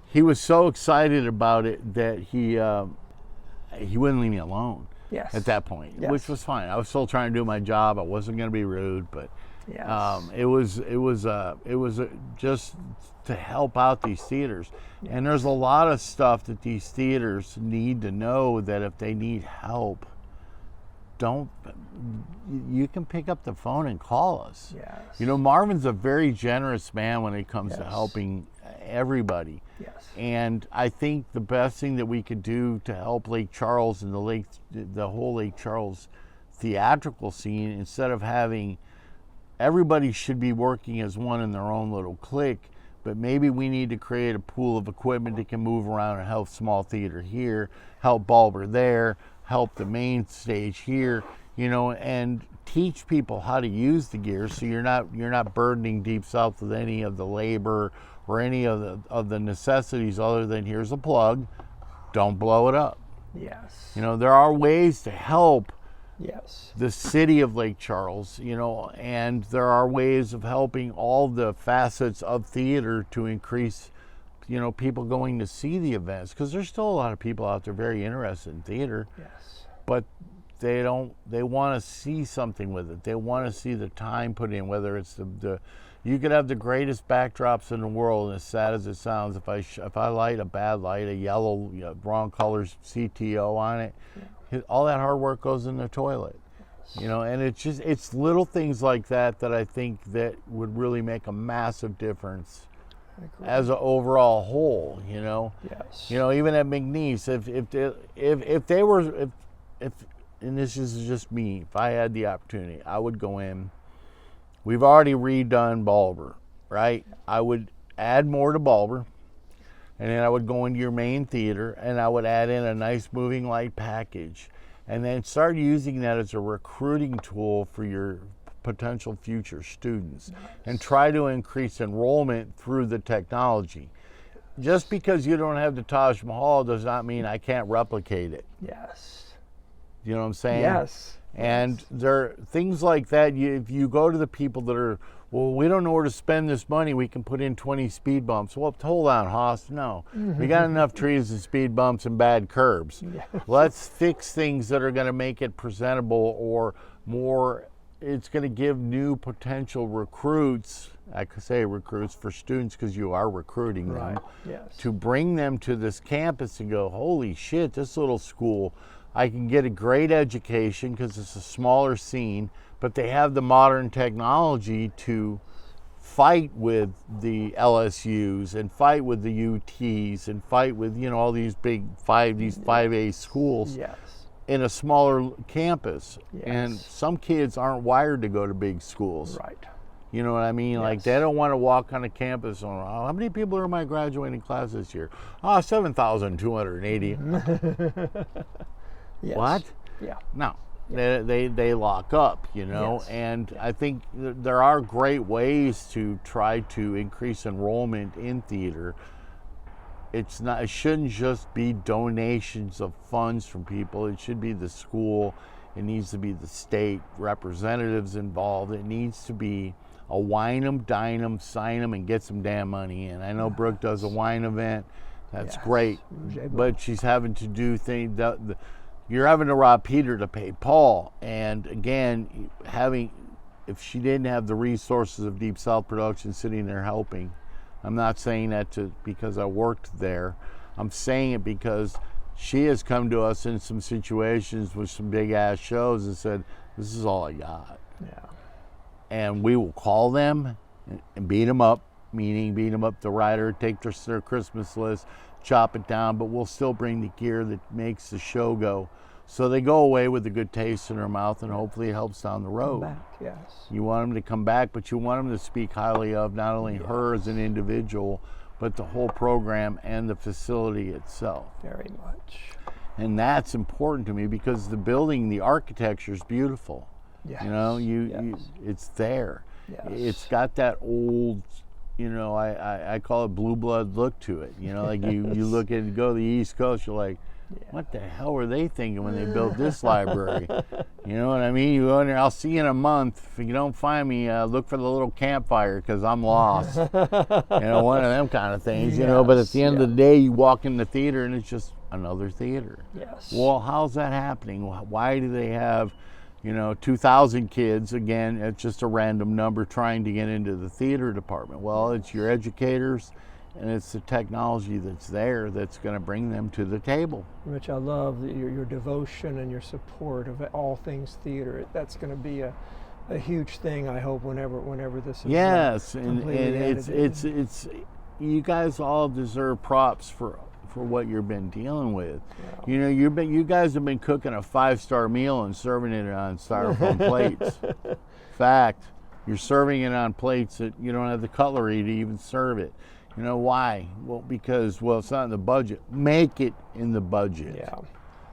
He was so excited about it that he wouldn't leave me alone Yes. at that point, Yes. which was fine. I was still trying to do my job. I wasn't going to be rude, but Yes. It was just to help out these theaters. And there's a lot of stuff that these theaters need to know, that if they need help, you can pick up the phone and call us. Yes. You know, Marvin's a very generous man when it comes to Yes. helping everybody. Yes. And I think the best thing that we could do to help Lake Charles and the whole Lake Charles theatrical scene, instead of having everybody should be working as one in their own little clique, but maybe we need to create a pool of equipment that can move around and help small theater here, help Bulber there, help the main stage here, you know, and teach people how to use the gear, so you're not burdening Deep South with any of the labor or any of the necessities other than, here's a plug, don't blow it up. Yes. You know, there are ways to help Yes. the city of Lake Charles, you know, and there are ways of helping all the facets of theater to increase, you know, people going to see the events, because there's still a lot of people out there very interested in theater. Yes. But they want to see something with it. They want to see the time put in, whether it's you could have the greatest backdrops in the world, and as sad as it sounds, if I light a bad light, a yellow, you know, wrong colors CTO on it, all that hard work goes in the toilet. Yes. You know, and it's little things like that that I think that would really make a massive difference as an overall whole, you know. Yes. You know, even at McNeese, if they were, and this is just me, if I had the opportunity, I would go in. We've already redone Bulber, right? I would add more to Bulber, and then I would go into your main theater, and I would add in a nice moving light package, and then start using that as a recruiting tool for your potential future students. Nice. And try to increase enrollment through the technology. Just because you don't have the Taj Mahal does not mean I can't replicate it. Yes. You know what I'm saying? Yes. And there are things like that. If you go to the people that are, well, we don't know where to spend this money, we can put in 20 speed bumps. Well, hold on, Haas. No. We got enough trees and speed bumps and bad curbs. Yes. Let's fix things that are going to make it presentable, or more, it's going to give new potential recruits, I could say recruits for students, because you are recruiting them, right. Yes. to bring them to this campus and go, holy shit, this little school, I can get a great education because it's a smaller scene, but they have the modern technology to fight with the LSUs and fight with the UTs and fight with, you know, all these big 5A schools. Yes. In a smaller campus. Yes. And some kids aren't wired to go to big schools. Right. You know what I mean? Yes. Like, they don't want to walk on a campus and, oh, how many people are in my graduating class this year? 7,280. Yes. What? Yeah. No. Yeah. They lock up, you know. Yes. And I think there are great ways to try to increase enrollment in theater. It shouldn't just be donations of funds from people. It should be the school. It needs to be the state representatives involved. It needs to be a wine 'em, dine 'em, sign 'em, and get some damn money in. I know Brooke does a wine event. That's great. But she's having to do things. You're having to rob Peter to pay Paul. And again, if she didn't have the resources of Deep South Production sitting there helping, I'm not saying that because I worked there. I'm saying it because she has come to us in some situations with some big ass shows and said, this is all I got. Yeah. And we will call them and beat them up, meaning beat them up the rider, take their Christmas list, chop it down, but we'll still bring the gear that makes the show go. So they go away with a good taste in their mouth, and hopefully it helps down the road. Come back, yes. You want them to come back, but you want them to speak highly of not only her as an individual, but the whole program and the facility itself. Very much. And that's important to me because the building, the architecture is beautiful. Yes. You know, it's there. Yes. It's got that old, you know, I call it blue blood look to it. You know, like you look at go to the East Coast, you're like, what the hell were they thinking when they built this library? You know what I mean? You go in there, I'll see you in a month. If you don't find me, look for the little campfire because I'm lost. You know, one of them kind of things, you know. But at the end of the day, you walk in the theater and it's just another theater. Yes. Well, how's that happening? Why do they have 2,000 kids, again, it's just a random number trying to get into the theater department. Well, it's your educators and it's the technology that's there that's going to bring them to the table. Rich, I love your devotion and your support of all things theater. That's going to be a huge thing, I hope, whenever this is yes, and completely it's you guys all deserve props for what you've been dealing with. Yeah. You guys have been cooking a 5-star meal and serving it on styrofoam plates. Fact, you're serving it on plates that you don't have the cutlery to even serve it. Why? Well, because it's not in the budget. Make it in the budget. Yeah.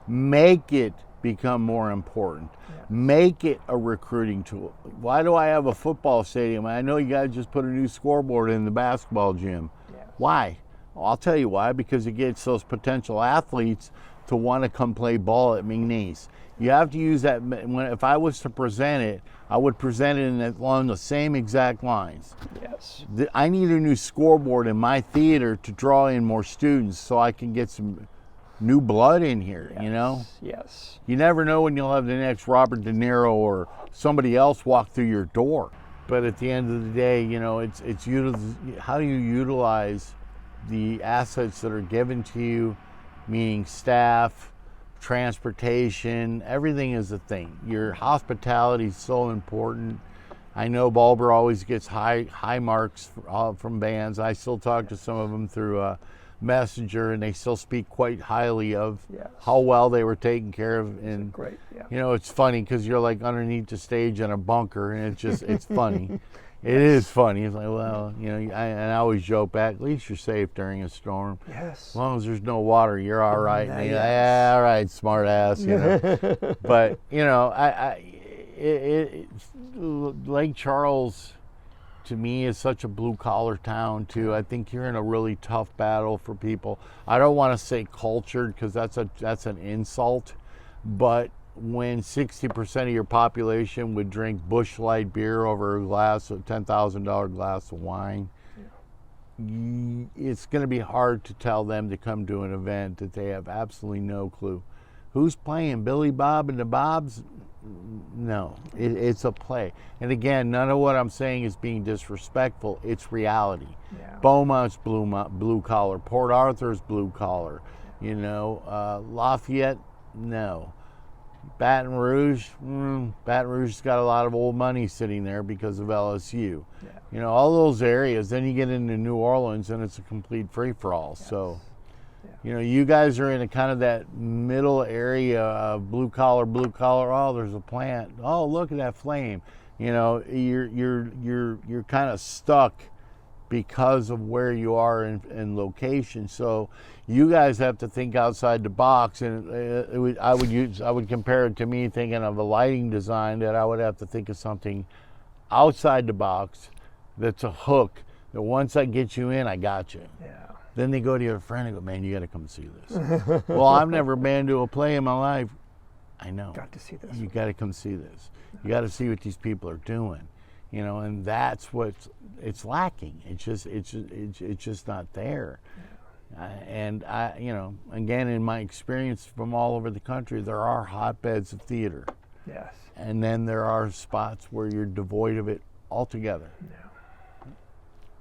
Make it become more important. Yeah. Make it a recruiting tool. Why do I have a football stadium? I know you guys just put a new scoreboard in the basketball gym. Yeah. Why? Well, I'll tell you why. Because it gets those potential athletes to want to come play ball at McNeese. You have to use that. If I was to present it, I would present it along the same exact lines. Yes. I need a new scoreboard in my theater to draw in more students so I can get some new blood in here, yes. Yes. You never know when you'll have the next Robert De Niro or somebody else walk through your door. But at the end of the day, it's how do you utilize the assets that are given to you, meaning staff, transportation, everything is a thing. Your hospitality is so important. I know Bulber always gets high marks from bands. I still talk to some of them through Messenger, and they still speak quite highly of how well they were taken care of. And great, yeah. It's funny because you're like underneath the stage in a bunker, and it's funny. It is funny. It's like, well, and I always joke back, at least you're safe during a storm. Yes. As long as there's no water, you're all right. And yeah, all right, smart ass, But, Lake Charles, to me, is such a blue-collar town, too. I think you're in a really tough battle for people. I don't want to say cultured because that's an insult, but when 60% of your population would drink Busch Light beer over a $10,000 glass of wine, it's going to be hard to tell them to come to an event that they have absolutely no clue. Who's playing? Billy Bob and the Bobs? No, it's a play. And again, none of what I'm saying is being disrespectful. It's reality. Yeah. Beaumont's blue collar. Port Arthur's blue collar. Lafayette, no. Baton Rouge has got a lot of old money sitting there because of LSU. Yeah. All those areas. Then you get into New Orleans and it's a complete free-for-all. Yes. So, you guys are in a kind of that middle area of blue collar. Oh, there's a plant. Oh, look at that flame. You're kind of stuck because of where you are in location. So you guys have to think outside the box, and I would compare it to me thinking of a lighting design, that I would have to think of something outside the box that's a hook that once I get you in, I got you. Yeah. Then they go to your friend and go, man, you got to come see this. Well, I've never been to a play in my life. I know. Got to see this. You got to come see this. You got to see what these people are doing. And that's what it's lacking. It's just not there. Yeah. And again, in my experience from all over the country, there are hotbeds of theater. Yes. And then there are spots where you're devoid of it altogether. Yeah.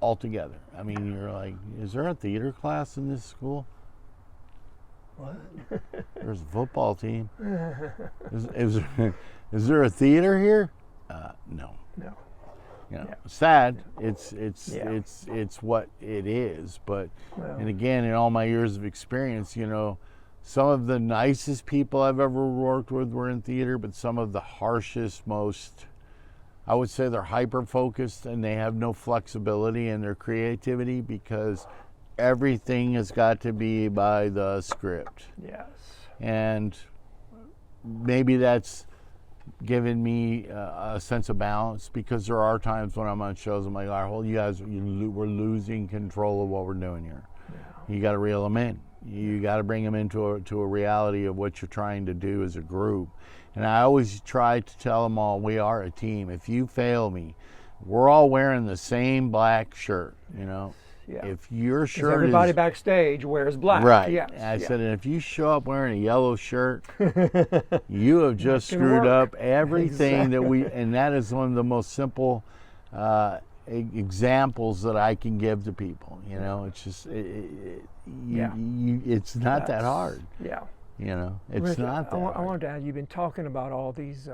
Altogether. I mean, you're like, is there a theater class in this school? What? There's a football team. Is there a theater here? No. No. Sad. It's what it is. But and again, in all my years of experience, some of the nicest people I've ever worked with were in theater, but some of the harshest, most, I would say, they're hyper focused and they have no flexibility in their creativity because everything has got to be by the script. Yes. And maybe that's given me a sense of balance, because there are times when I'm on shows, I'm like, all right, well, you guys, we're losing control of what we're doing here. Yeah. You got to reel them in. You got to bring them into a reality of what you're trying to do as a group. And I always try to tell them all, we are a team. If you fail me, we're all wearing the same black shirt, Yeah. if your 'Cause shirt everybody is backstage wears black. right, Yes. I said, and if you show up wearing a yellow shirt, you have just can screwed work. up everything that we, Exactly. and that is one of the most simple examples that I can give to people. You know, it's just, it's not that hard. Yeah. You know, it's Rick, not that hard. I wanted to add, you've been talking about all these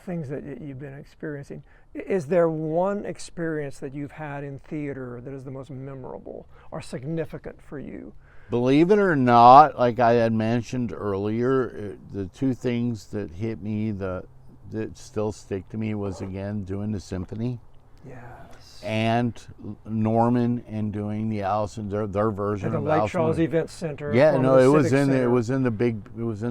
things that you've been experiencing. Is there one experience that you've had in theater that is the most memorable or significant for you? Believe it or not, like I had mentioned earlier, the two things that hit me that still stick to me was, again, doing the symphony. Yes. And Norman and doing the Allison, their version At the of Lake Allison. Charles Event Center. Yeah, no, it was Civic in the, Center. it was in the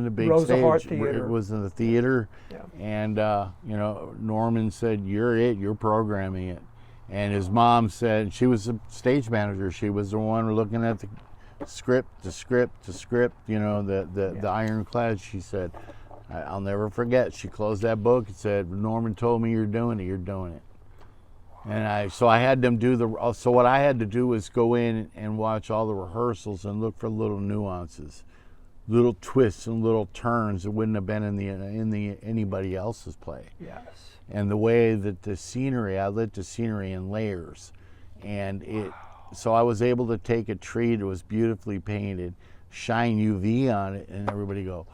big Rosa stage. Hart Theater. It was in the theater. Yeah. And you know, Norman said, "You're programming it." And his mom said, she was a stage manager. She was the one looking at the script. You know, the ironclad. She said, "I'll never forget." She closed that book and said, "Norman told me you're doing it. You're doing it." And so I had them do so what I had to do was go in and watch all the rehearsals and look for little nuances, little twists and little turns that wouldn't have been in the anybody else's play. Yes. And the way that the scenery, I lit the scenery in layers, and so I was able to take a tree that was beautifully painted, shine UV on it, and everybody go,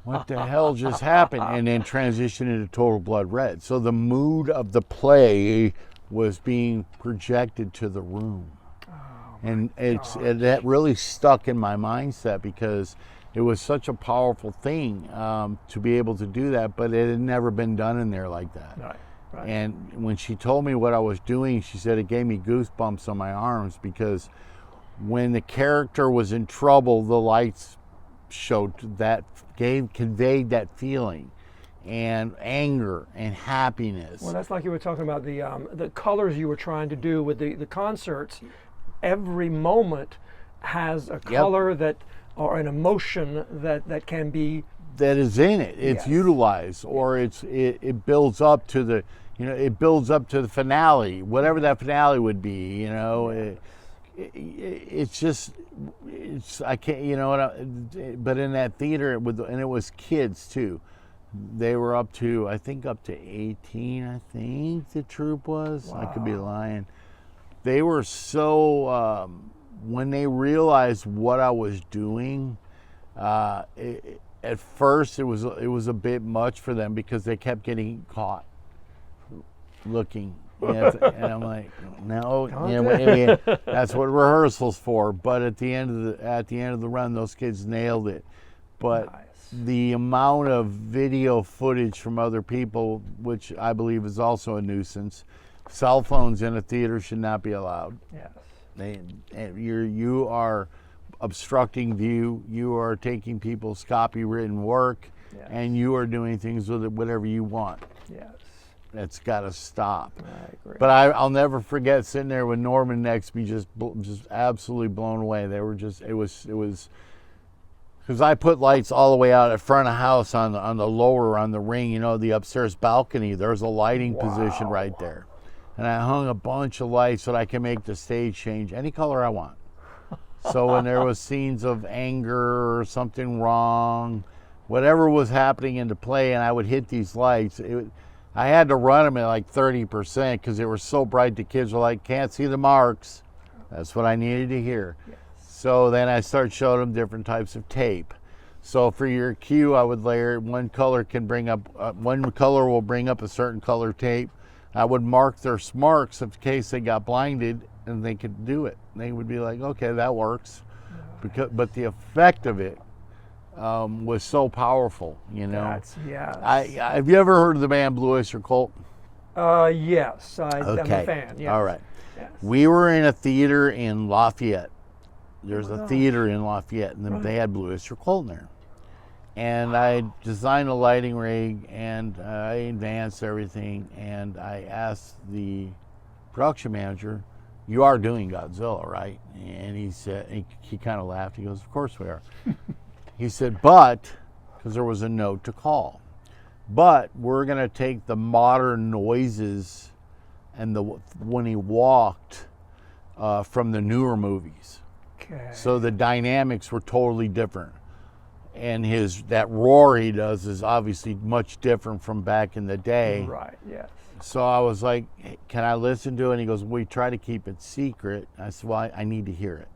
"What the hell just happened?" And then transition into total blood red. So the mood of the play was being projected to the room. And that really stuck in my mindset because it was such a powerful thing to be able to do that, but it had never been done in there like that. Right. And when she told me what I was doing, she said it gave me goosebumps on my arms because when the character was in trouble, the lights showed that, conveyed that feeling, and anger and happiness. Well, that's like you were talking about the colors you were trying to do with the concerts. Every moment has a color that, or an emotion that can be, that is in it. It's utilized, or it builds up to the, you know, it builds up to the finale, whatever that finale would be. You know, it's just, I can't, you know, but in that theater and it was kids too. They were up to 18. I think the troupe was. Wow. I could be lying. They were so when they realized what I was doing. At first, it was a bit much for them because they kept getting caught looking, and I'm like, no, you know, I mean, that's what rehearsal's for. But at the end of the run, those kids nailed it. But nice. The amount of video footage from other people, which I believe is also a nuisance. Cell phones in a theater should not be allowed. Yes. You are obstructing view, you are taking people's copywritten work, and you are doing things with it whatever you want. Yes. That's got to stop. I agree. But I'll never forget sitting there with Norman next to me, just absolutely blown away. They were just, it was because I put lights all the way out at front of house on the lower, on the ring, you know, the upstairs balcony. There's a lighting position right there. And I hung a bunch of lights so that I can make the stage change any color I want. So when there was scenes of anger or something wrong, whatever was happening in the play, and I would hit these lights, I had to run them at like 30% because they were so bright. The kids were like, "Can't see the marks." That's what I needed to hear. Yes. So then I started showing them different types of tape. So for your cue, I would layer one color will bring up a certain color tape. I would mark their marks in case they got blinded and they could do it. They would be like, "Okay, that works." But the effect of it was so powerful, you know. Have you ever heard of the band Blue Oyster Cult? Yes, I'm a fan. Yes. All right. Yes. We were in a theater in Lafayette. There's a theater in Lafayette, and they had Blue Oyster Cult in there. And I designed a lighting rig, and I advanced everything, and I asked the production manager, "You are doing Godzilla, right?" And he said, he kind of laughed. He goes, "Of course we are." He said, "But," because there was a note to call, "but we're going to take the modern noises and when he walked, from the newer movies. Okay. So the dynamics were totally different. And that roar he does is obviously much different from back in the day. Right, yes. So I was like, hey, can I listen to it? And he goes, we try to keep it secret. I said, well, I need to hear it.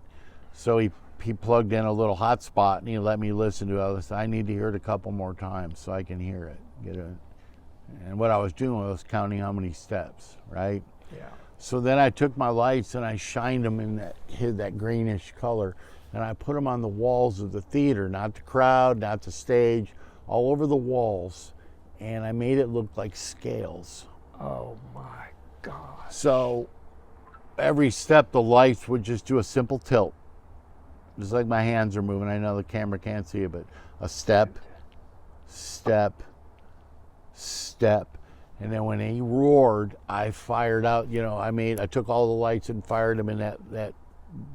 So he plugged in a little hotspot and he let me listen to it. I said, I need to hear it a couple more times so I can hear it. And what I was doing was counting how many steps, right? Yeah. So then I took my lights and I shined them in that greenish color, and I put them on the walls of the theater, not the crowd, not the stage, all over the walls, and I made it look like scales. Oh my gosh. So every step the lights would just do a simple tilt. Just like my hands are moving. I know the camera can't see it, but a step, step, step. And then when he roared, I fired out, I took all the lights and fired them in that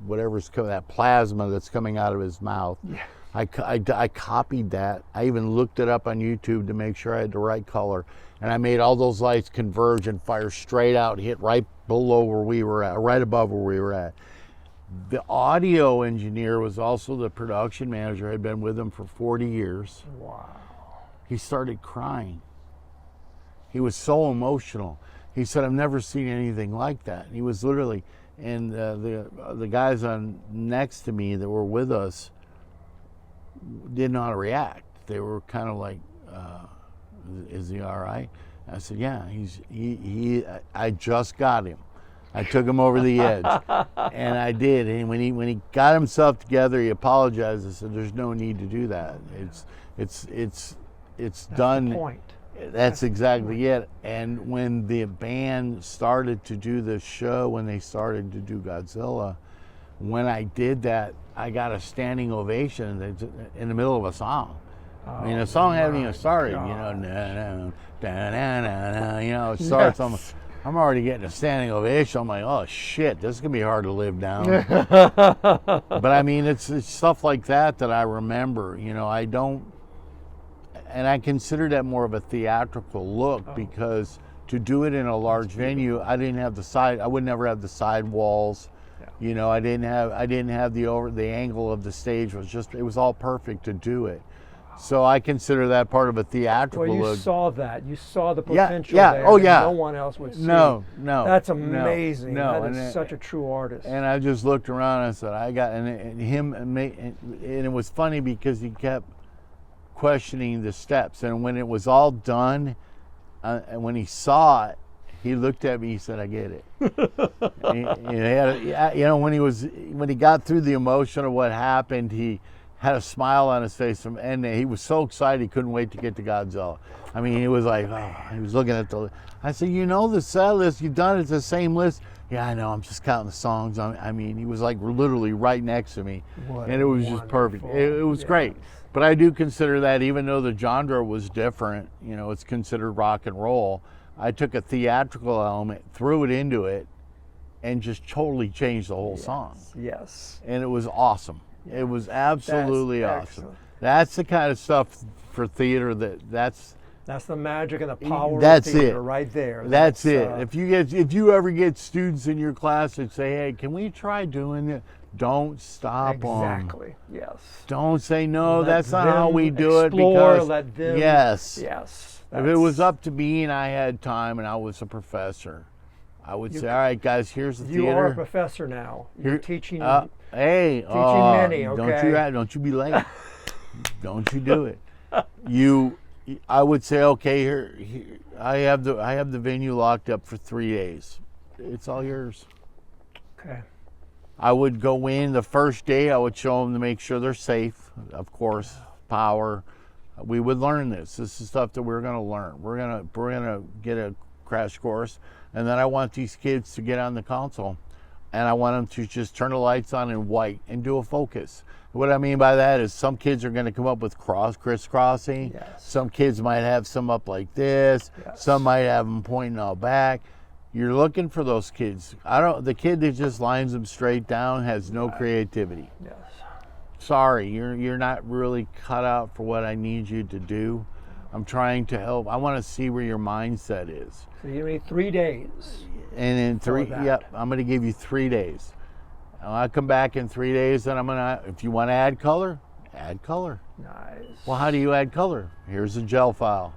whatever's coming, that plasma that's coming out of his mouth. Yeah. I copied that. I even looked it up on YouTube to make sure I had the right color. And I made all those lights converge and fire straight out, hit right below where we were at, right above where we were at. The audio engineer was also the production manager. I'd been with him for 40 years. Wow. He started crying. He was so emotional. He said, I've never seen anything like that. He was literally, and the guys on next to me that were with us didn't know how to react. They were kind of like, is he all right? I said, yeah, I just got him. I took him over the edge, and I did. And when he got himself together, he apologized. I said, "There's no need to do that. It's That's done." the point. That's exactly it. And when the band started to do the show, when they started to do Godzilla, when I did that, I got a standing ovation in the middle of a song. I mean, the song hadn't even started. It starts. Yes. I'm already getting a standing ovation. I'm like, oh shit, this is gonna be hard to live down. But I mean, it's stuff like that I remember. I don't, and I consider that more of a theatrical look because to do it in a large venue, I didn't have I would never have the side walls. Yeah. I didn't have the angle of the stage it was all perfect to do it. So I consider that part of a theatrical Well, you look. saw that. You saw the potential yeah. there Oh, that yeah. no one else would see. No. That's amazing. No. That is such a true artist. And I just looked around and I said, and it was funny because he kept questioning the steps. And when it was all done, and when he saw it, he looked at me. He said, "I get it." When he got through the emotion of what happened, he had a smile on his face, and he was so excited he couldn't wait to get to Godzilla. I mean, he was like, he was looking at I said, the set list you've done, it's the same list. Yeah, I know, I'm just counting the songs. I mean, he was like literally right next to me, and it was just perfect. It was great. But I do consider that, even though the genre was different, it's considered rock and roll, I took a theatrical element, threw it into it, and just totally changed the whole song. Yes. And it was awesome. It was absolutely awesome. Excellent. That's the kind of stuff for theater that's the magic and the power that's of theater it. right there. That's it. If you ever get students in your class that say, "Hey, can we try doing it?" Don't stop them. Exactly. Yes. Don't say no. Let that's not how we do it. Explore, Because let them. yes. If it was up to me and I had time and I was a professor, I would say, "All right, guys, here's the theater." You are a professor now. You're teaching. Hey, teaching many. Okay. Don't you be late. Don't you do it. I would say, okay, here I have the venue locked up for 3 days. It's all yours. Okay. I would go in the first day. I would show them to make sure they're safe. Of course, power. We would learn this. This is stuff that we're going to learn. We're gonna get a crash course, and then I want these kids to get on the console, and I want them to just turn the lights on in white and do a focus. What I mean by that is some kids are going to come up with crisscrossing. Yes. Some kids might have some up like this. Yes. Some might have them pointing out back. You're looking for those kids. The kid that just lines them straight down has no creativity. Yes. Sorry, you're not really cut out for what I need you to do. I'm trying to help. I want to see where your mindset is. So you need 3 days. And in three, that. yep, I'm going to give you 3 days. I'll come back in 3 days, and I'm going to, if you want to add color, add color. Nice. Well, how do you add color? Here's a gel file.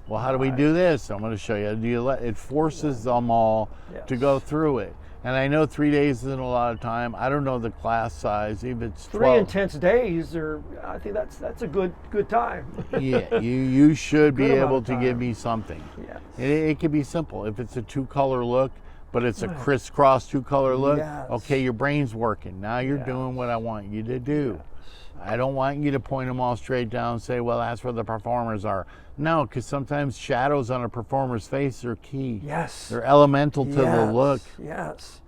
Well, how do we do this? I'm going to show you. It forces them all to go through it. And I know 3 days isn't a lot of time. I don't know the class size. If it's 12. 3 intense days, I think that's a good time. Yeah, you should be Good able amount to of give time. me something. Yes. It could be simple. If it's a 2-color look, but it's a crisscross 2-color look, Yes. okay, your brain's working. Now you're Yes. doing what I want you to do. I don't want you to point them all straight down and say, well, that's where the performers are. No, because sometimes shadows on a performer's face are key. Yes. They're elemental to the look. Yes.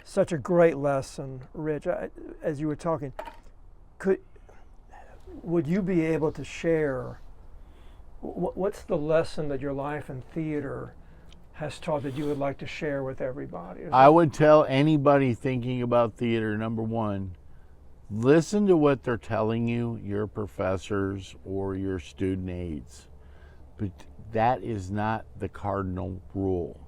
Such a great lesson, Rich. As you were talking, would you be able to share what's the lesson that your life in theater has taught that you would like to share with everybody? I would tell anybody thinking about theater, number one, listen to what they're telling you, your professors or your student aides. But that is not the cardinal rule.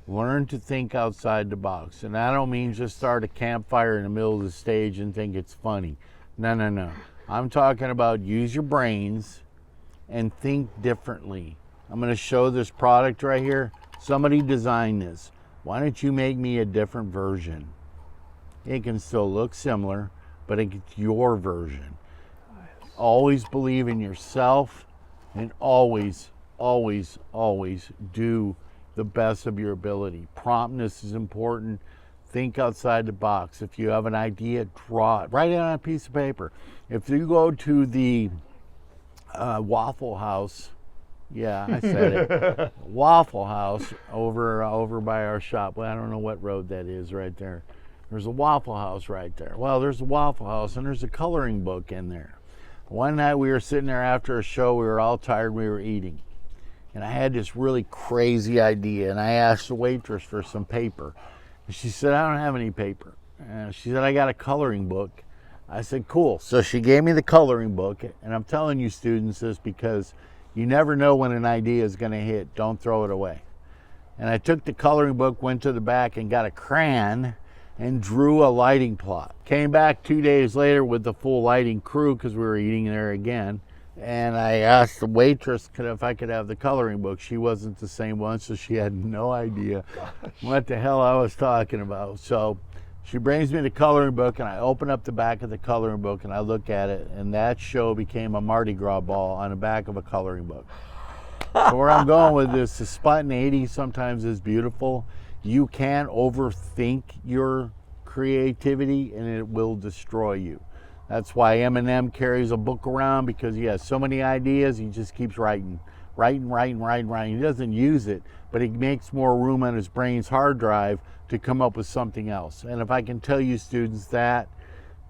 Learn to think outside the box. And I don't mean just start a campfire in the middle of the stage and think it's funny. No. I'm talking about use your brains and think differently. I'm going to show this product right here. Somebody designed this. Why don't you make me a different version? It can still look similar, but it's your version. Always believe in yourself and always do the best of your ability. Promptness is important. Think outside the box. If you have an idea, draw it. Write it on a piece of paper. If you go to the Waffle House, yeah, I said it. Waffle House over by our shop. Well, I don't know what road that is right there. There's a Waffle House right there. Well, there's a Waffle House and there's a coloring book in there. One night we were sitting there after a show. We were all tired. We were eating. And I had this really crazy idea. And I asked the waitress for some paper. And she said, I don't have any paper. And she said, I got a coloring book. I said, cool. So she gave me the coloring book. And I'm telling you students this because you never know when an idea is going to hit. Don't throw it away. And I took the coloring book, went to the back and got a crayon and drew a lighting plot. Came back 2 days later with the full lighting crew because we were eating there again. And I asked the waitress if I could have the coloring book. She wasn't the same one, so she had no idea what the hell I was talking about. So she brings me the coloring book, and I open up the back of the coloring book, and I look at it, and that show became a Mardi Gras ball on the back of a coloring book. So where I'm going with this, the spontaneity sometimes is beautiful. You can overthink your creativity, and it will destroy you. That's why Eminem carries a book around, because he has so many ideas. He just keeps writing. He doesn't use it, but he makes more room on his brain's hard drive to come up with something else. And if I can tell you students that,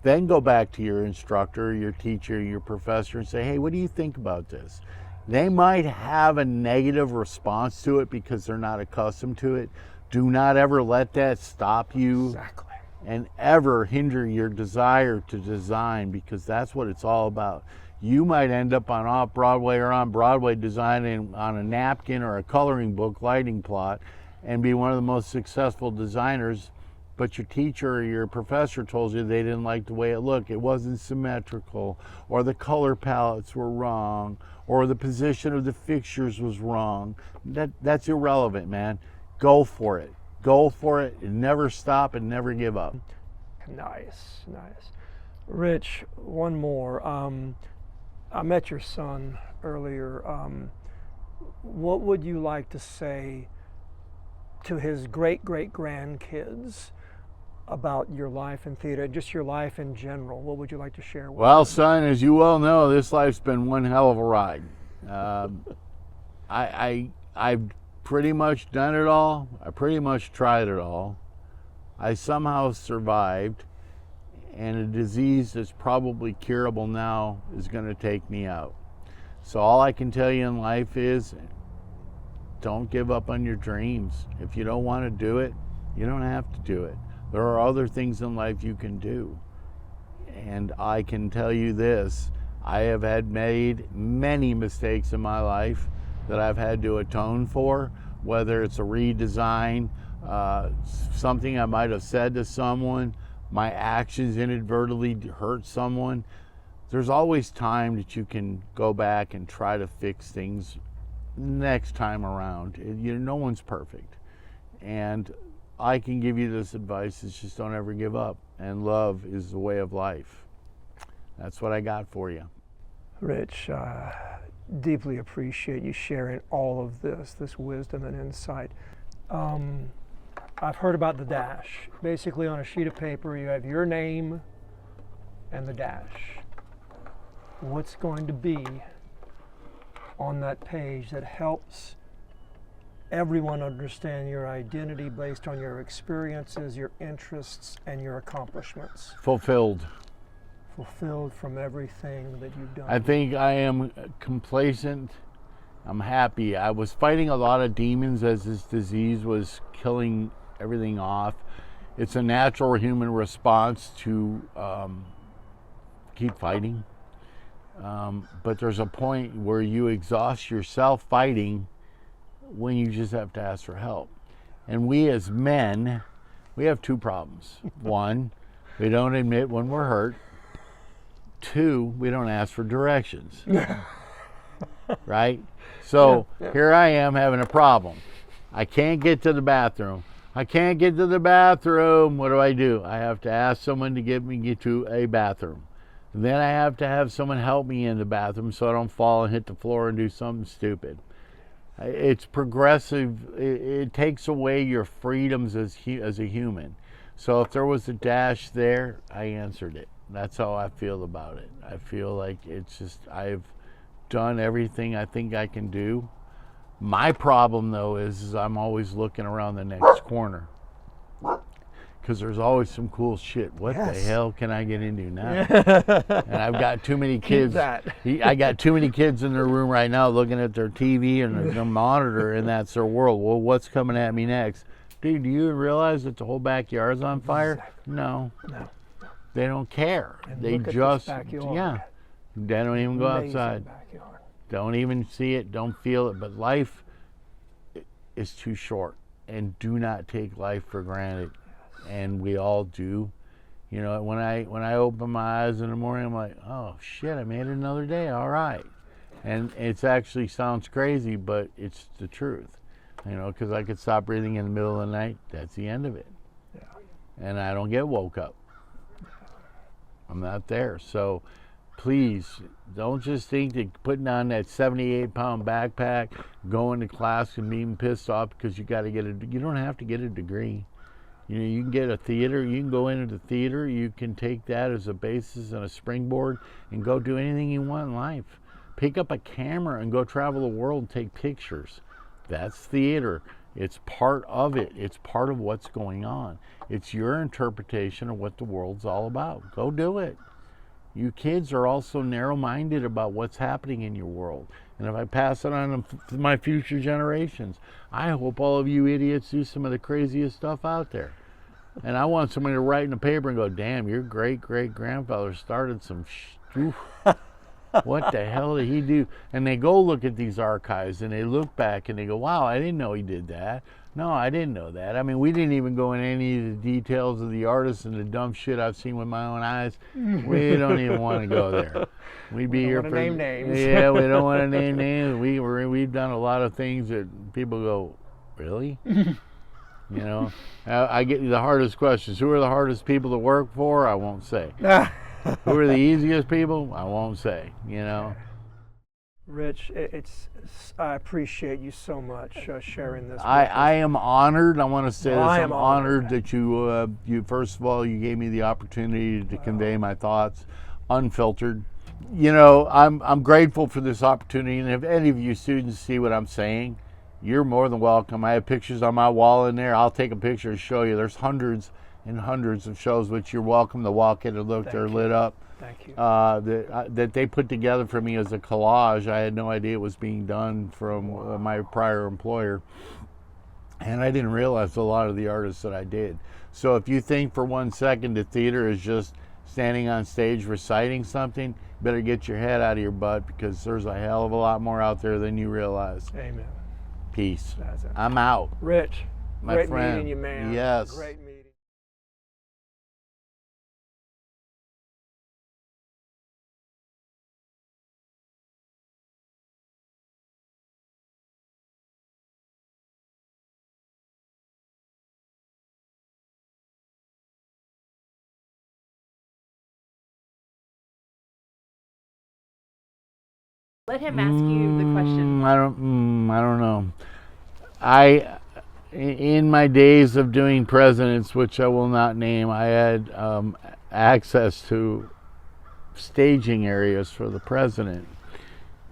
then go back to your instructor, your teacher, your professor and say, hey, what do you think about this? They might have a negative response to it because they're not accustomed to it. Do not ever let that stop you. Exactly. And ever hinder your desire to design, because that's what it's all about. You might end up on off-Broadway or on Broadway designing on a napkin or a coloring book lighting plot and be one of the most successful designers, but your teacher or your professor told you they didn't like the way it looked. It wasn't symmetrical, or the color palettes were wrong, or the position of the fixtures was wrong. That's irrelevant, man. Go for it. Go for it and never stop and never give up. Nice. Rich, one more. I met your son earlier. What would you like to say to his great-great-grandkids about your life in theater, just your life in general? What would you like to share with them? Well, son, as you well know, this life's been one hell of a ride. I've pretty much done it all. I pretty much tried it all. I somehow survived, and a disease that's probably curable now is going to take me out. So all I can tell you in life is don't give up on your dreams. If you don't want to do it, you don't have to do it. There are other things in life you can do. And I can tell you this, I have made many mistakes in my life that I've had to atone for, whether it's a redesign, something I might have said to someone, my actions inadvertently hurt someone. There's always time that you can go back and try to fix things next time around. No one's perfect. And I can give you this advice, is just don't ever give up. And love is the way of life. That's what I got for you. Rich, deeply appreciate you sharing all of this wisdom and insight. I've heard about the dash. Basically, on a sheet of paper, you have your name and the dash. What's going to be on that page that helps everyone understand your identity based on your experiences, your interests, and your accomplishments? Fulfilled From everything that you've done. I think I am complacent. I'm happy. I was fighting a lot of demons as this disease was killing everything off. It's a natural human response to keep fighting. But there's a point where you exhaust yourself fighting when you just have to ask for help. And we as men, we have two problems. One, we don't admit when we're hurt. Two, we don't ask for directions. Right? So here I am having a problem. I can't get to the bathroom. What do? I have to ask someone to get to a bathroom. Then I have to have someone help me in the bathroom so I don't fall and hit the floor and do something stupid. It's progressive. It takes away your freedoms as a human. So if there was a dash there, I answered it. That's how I feel about it. I feel like it's just, I've done everything I think I can do. My problem, though, is I'm always looking around the next corner, because there's always some cool shit. What the hell can I get into now? And I've got too many kids. I got too many kids in their room right now looking at their TV and their monitor, and that's their world. Well, what's coming at me next? Dude, do you realize that the whole backyard's on fire? No. They don't care. And they just, they don't even go outside. Don't even see it, don't feel it. But life is too short, and do not take life for granted. And we all do. You know, when I open my eyes in the morning, I'm like, oh shit, I made it another day, all right. And it's actually sounds crazy, but it's the truth. You know, because I could stop breathing in the middle of the night, that's the end of it. Yeah. And I don't get woke up. I'm not there. So please, don't just think that putting on that 78-pound backpack, going to class and being pissed off because you got to get you don't have to get a degree. You know, you can get a theater, you can go into the theater, you can take that as a basis and a springboard and go do anything you want in life. Pick up a camera and go travel the world and take pictures. That's theater. It's part of it. It's part of what's going on. It's your interpretation of what the world's all about. Go do it. You kids are also narrow-minded about what's happening in your world. And if I pass it on to my future generations, I hope all of you idiots do some of the craziest stuff out there. And I want somebody to write in the paper and go, damn, your great-great-grandfather started some what the hell did he do? And they go look at these archives and they look back and they go, wow, I didn't know he did that. No, I didn't know that. I mean, we didn't even go into any of the details of the artists and the dumb shit I've seen with my own eyes. We don't even want to go there. We'd be here for name names. Yeah, we don't want to name names. We've done a lot of things that people go, really? You know, I get the hardest questions. Who are the hardest people to work for? I won't say. Who are the easiest people? I won't say, you know. Rich, I appreciate you so much sharing this. I am honored. I want to say this. I'm honored that you first of all, you gave me the opportunity to convey my thoughts unfiltered. You know, I'm grateful for this opportunity, and if any of you students see what I'm saying, you're more than welcome. I have pictures on my wall in there. I'll take a picture and show you. There's hundreds and hundreds of shows which you're welcome to walk in and look. They're lit up. Thank you. That they put together for me as a collage. I had no idea it was being done from my prior employer, and I didn't realize a lot of the artists that I did. So if you think for 1 second that theater is just standing on stage reciting something, better get your head out of your butt, because there's a hell of a lot more out there than you realize. Amen. Peace. That's it. I'm out. Rich, My great friend. meeting you, man. Yes. Great meeting. Let him ask you the question. I don't know. In my days of doing presidents, which I will not name, I had access to staging areas for the president,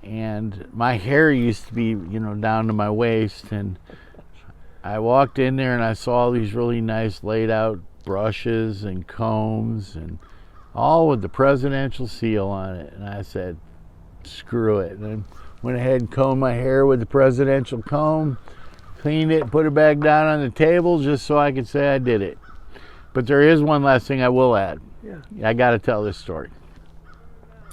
and my hair used to be, down to my waist, and I walked in there and I saw all these really nice laid out brushes and combs, and all with the presidential seal on it, and I said, screw it. And I went ahead and combed my hair with the presidential comb, cleaned it, put it back down on the table just so I could say I did it. But there is one last thing I will add. Yeah. I got to tell this story.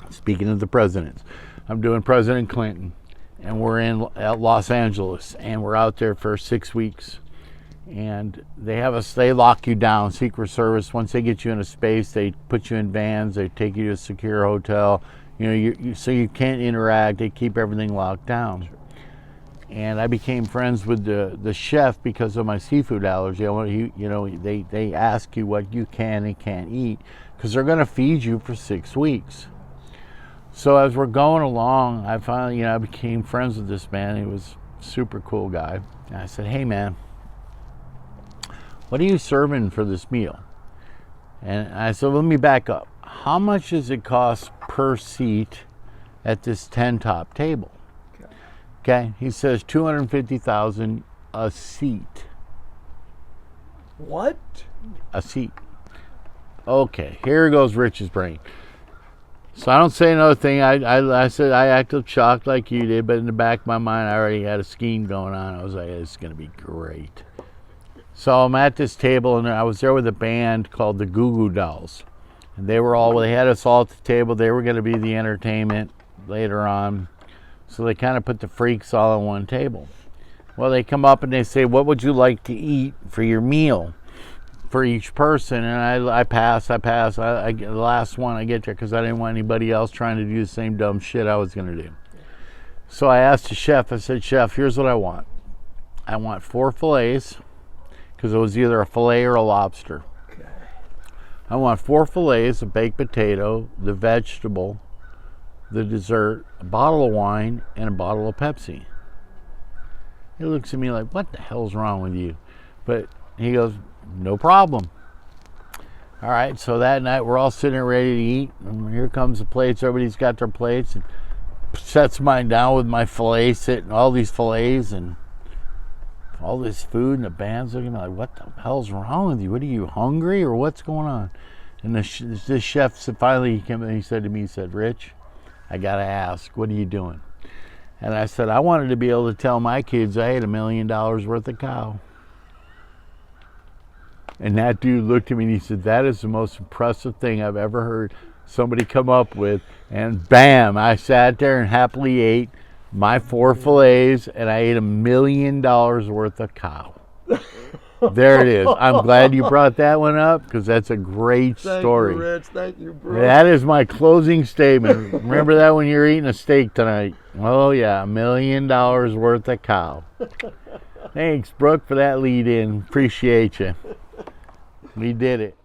Speaking of the presidents, I'm doing President Clinton, and we're in Los Angeles, and we're out there for 6 weeks. And they lock you down, Secret Service. Once they get you in a space, they put you in vans, they take you to a secure hotel. So you can't interact. They keep everything locked down. And I became friends with the chef because of my seafood allergy. They ask you what you can and can't eat, because they're going to feed you for 6 weeks. So as we're going along, I finally, I became friends with this man. He was a super cool guy. And I said, hey man, what are you serving for this meal? And I said, let me back up. How much does it cost per seat at this 10-top table? Okay. He says $250,000 a seat. What? A seat. Okay, here goes Rich's brain. So I don't say another thing. I said I acted shocked like you did, but in the back of my mind, I already had a scheme going on. I was like, this is going to be great. So I'm at this table, and I was there with a band called the Goo Goo Dolls. And they had us all at the table. They were going to be the entertainment later on. So they kind of put the freaks all on one table. Well, they come up and they say, what would you like to eat for your meal for each person? And I pass. The last one I get there because I didn't want anybody else trying to do the same dumb shit I was going to do. So I asked the chef, I said, chef, here's what I want. I want 4 fillets, because it was either a fillet or a lobster. I want 4 fillets, a baked potato, the vegetable, the dessert, a bottle of wine, and a bottle of Pepsi. He looks at me like, what the hell's wrong with you? But he goes, no problem. All right, so that night we're all sitting there ready to eat, and here comes the plates. Everybody's got their plates, and sets mine down with my fillet, sitting all these fillets and all this food, and the band's looking at me like, what the hell's wrong with you? What are you, hungry, or what's going on? And this chef finally came and he said to me, he said, Rich, I gotta ask, what are you doing? And I said, I wanted to be able to tell my kids I ate $1 million worth of cow. And that dude looked at me and he said, that is the most impressive thing I've ever heard somebody come up with. And bam, I sat there and happily ate my 4 fillets, and I ate $1 million worth of cow. There it is. I'm glad you brought that one up, because that's a great story. Thank you, Rich. Thank you, bro. That is my closing statement. Remember that when you're eating a steak tonight? Oh yeah, $1 million worth of cow. Thanks, Brooke, for that lead in. Appreciate you. We did it.